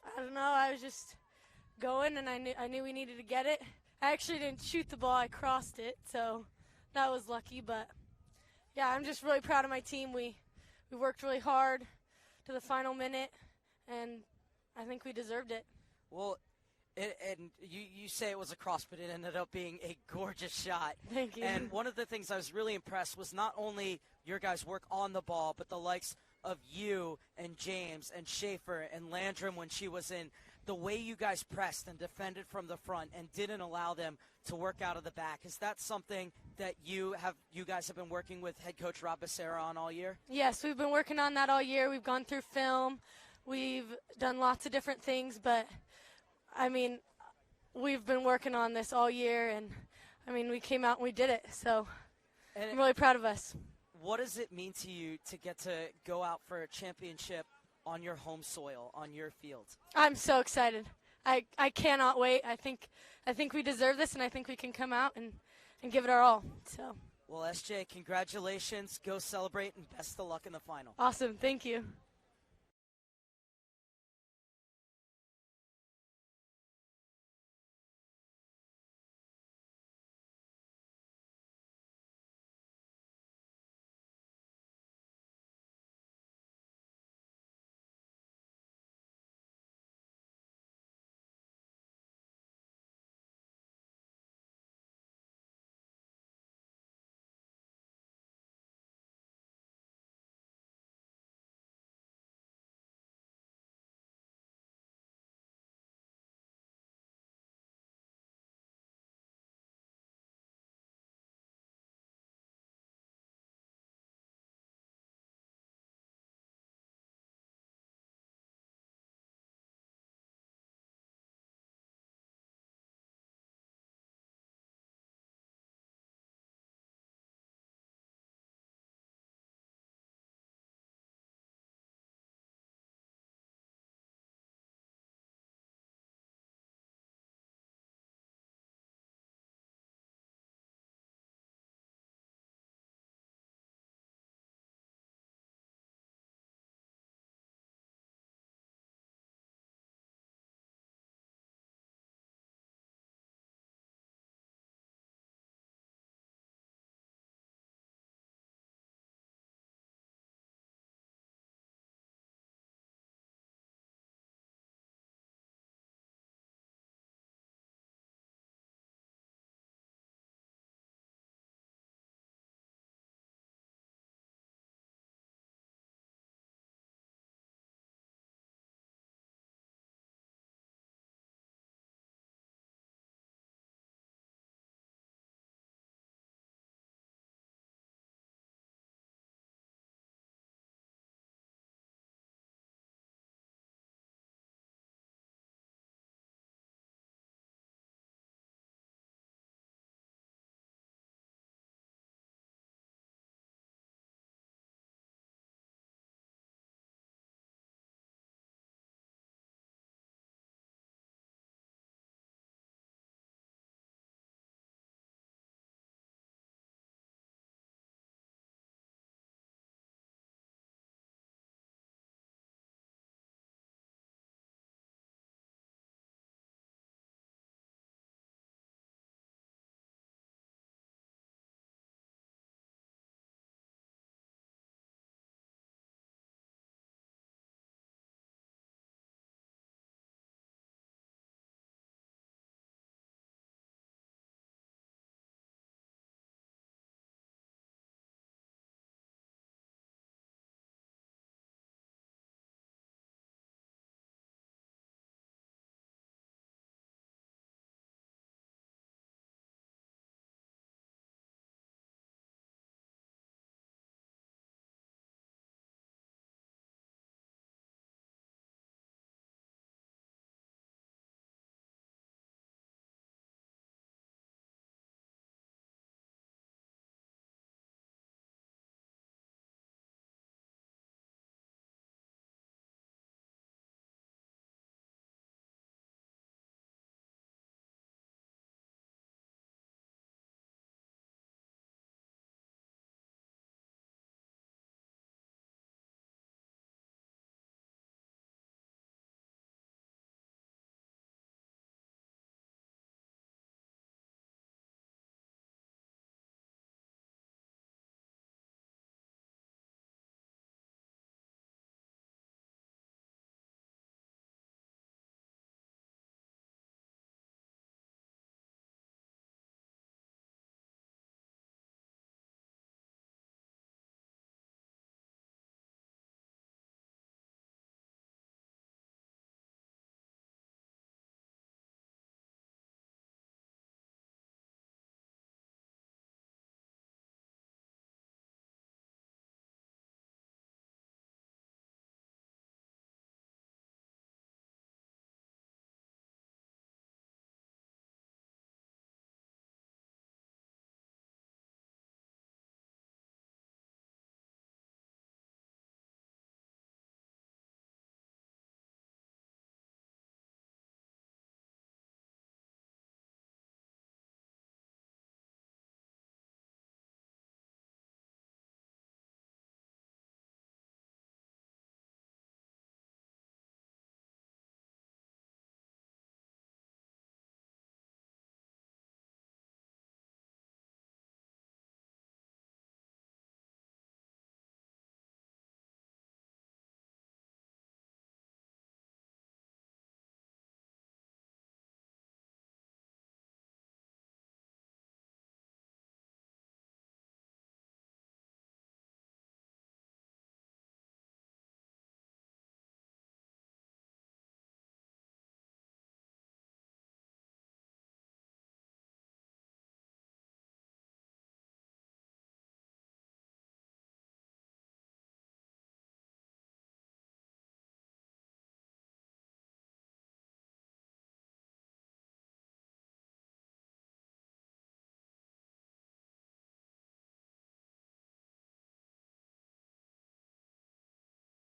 Speaker 2: I don't know. I was just going, and I knew we needed to get it. I actually didn't shoot the ball. I crossed it, so that was lucky. But, yeah, I'm just really proud of my team. We worked really hard to the final minute, and I think we deserved it.
Speaker 1: Well, and you say it was a cross, but it ended up being a gorgeous shot.
Speaker 2: Thank you.
Speaker 1: And one of the things I was really impressed was not only your guys' work on the ball, but the likes of you and James and Schaefer and Landrum when she was in, the way you guys pressed and defended from the front and didn't allow them to work out of the back. Is that something that you guys have been working with head coach Rob Becerra on all year?
Speaker 2: Yes, we've been working on that all year. We've gone through film. We've done lots of different things, but, I mean, we've been working on this all year, and, I mean, we came out and we did it, so I'm really proud of us.
Speaker 1: What does it mean to you to get to go out for a championship on your home soil, on your field?
Speaker 2: I'm so excited. I cannot wait. I think we deserve this, and I think we can come out and give it our all. So.
Speaker 1: Well, SJ, congratulations. Go celebrate, and best of luck in the final.
Speaker 2: Awesome. Thank you.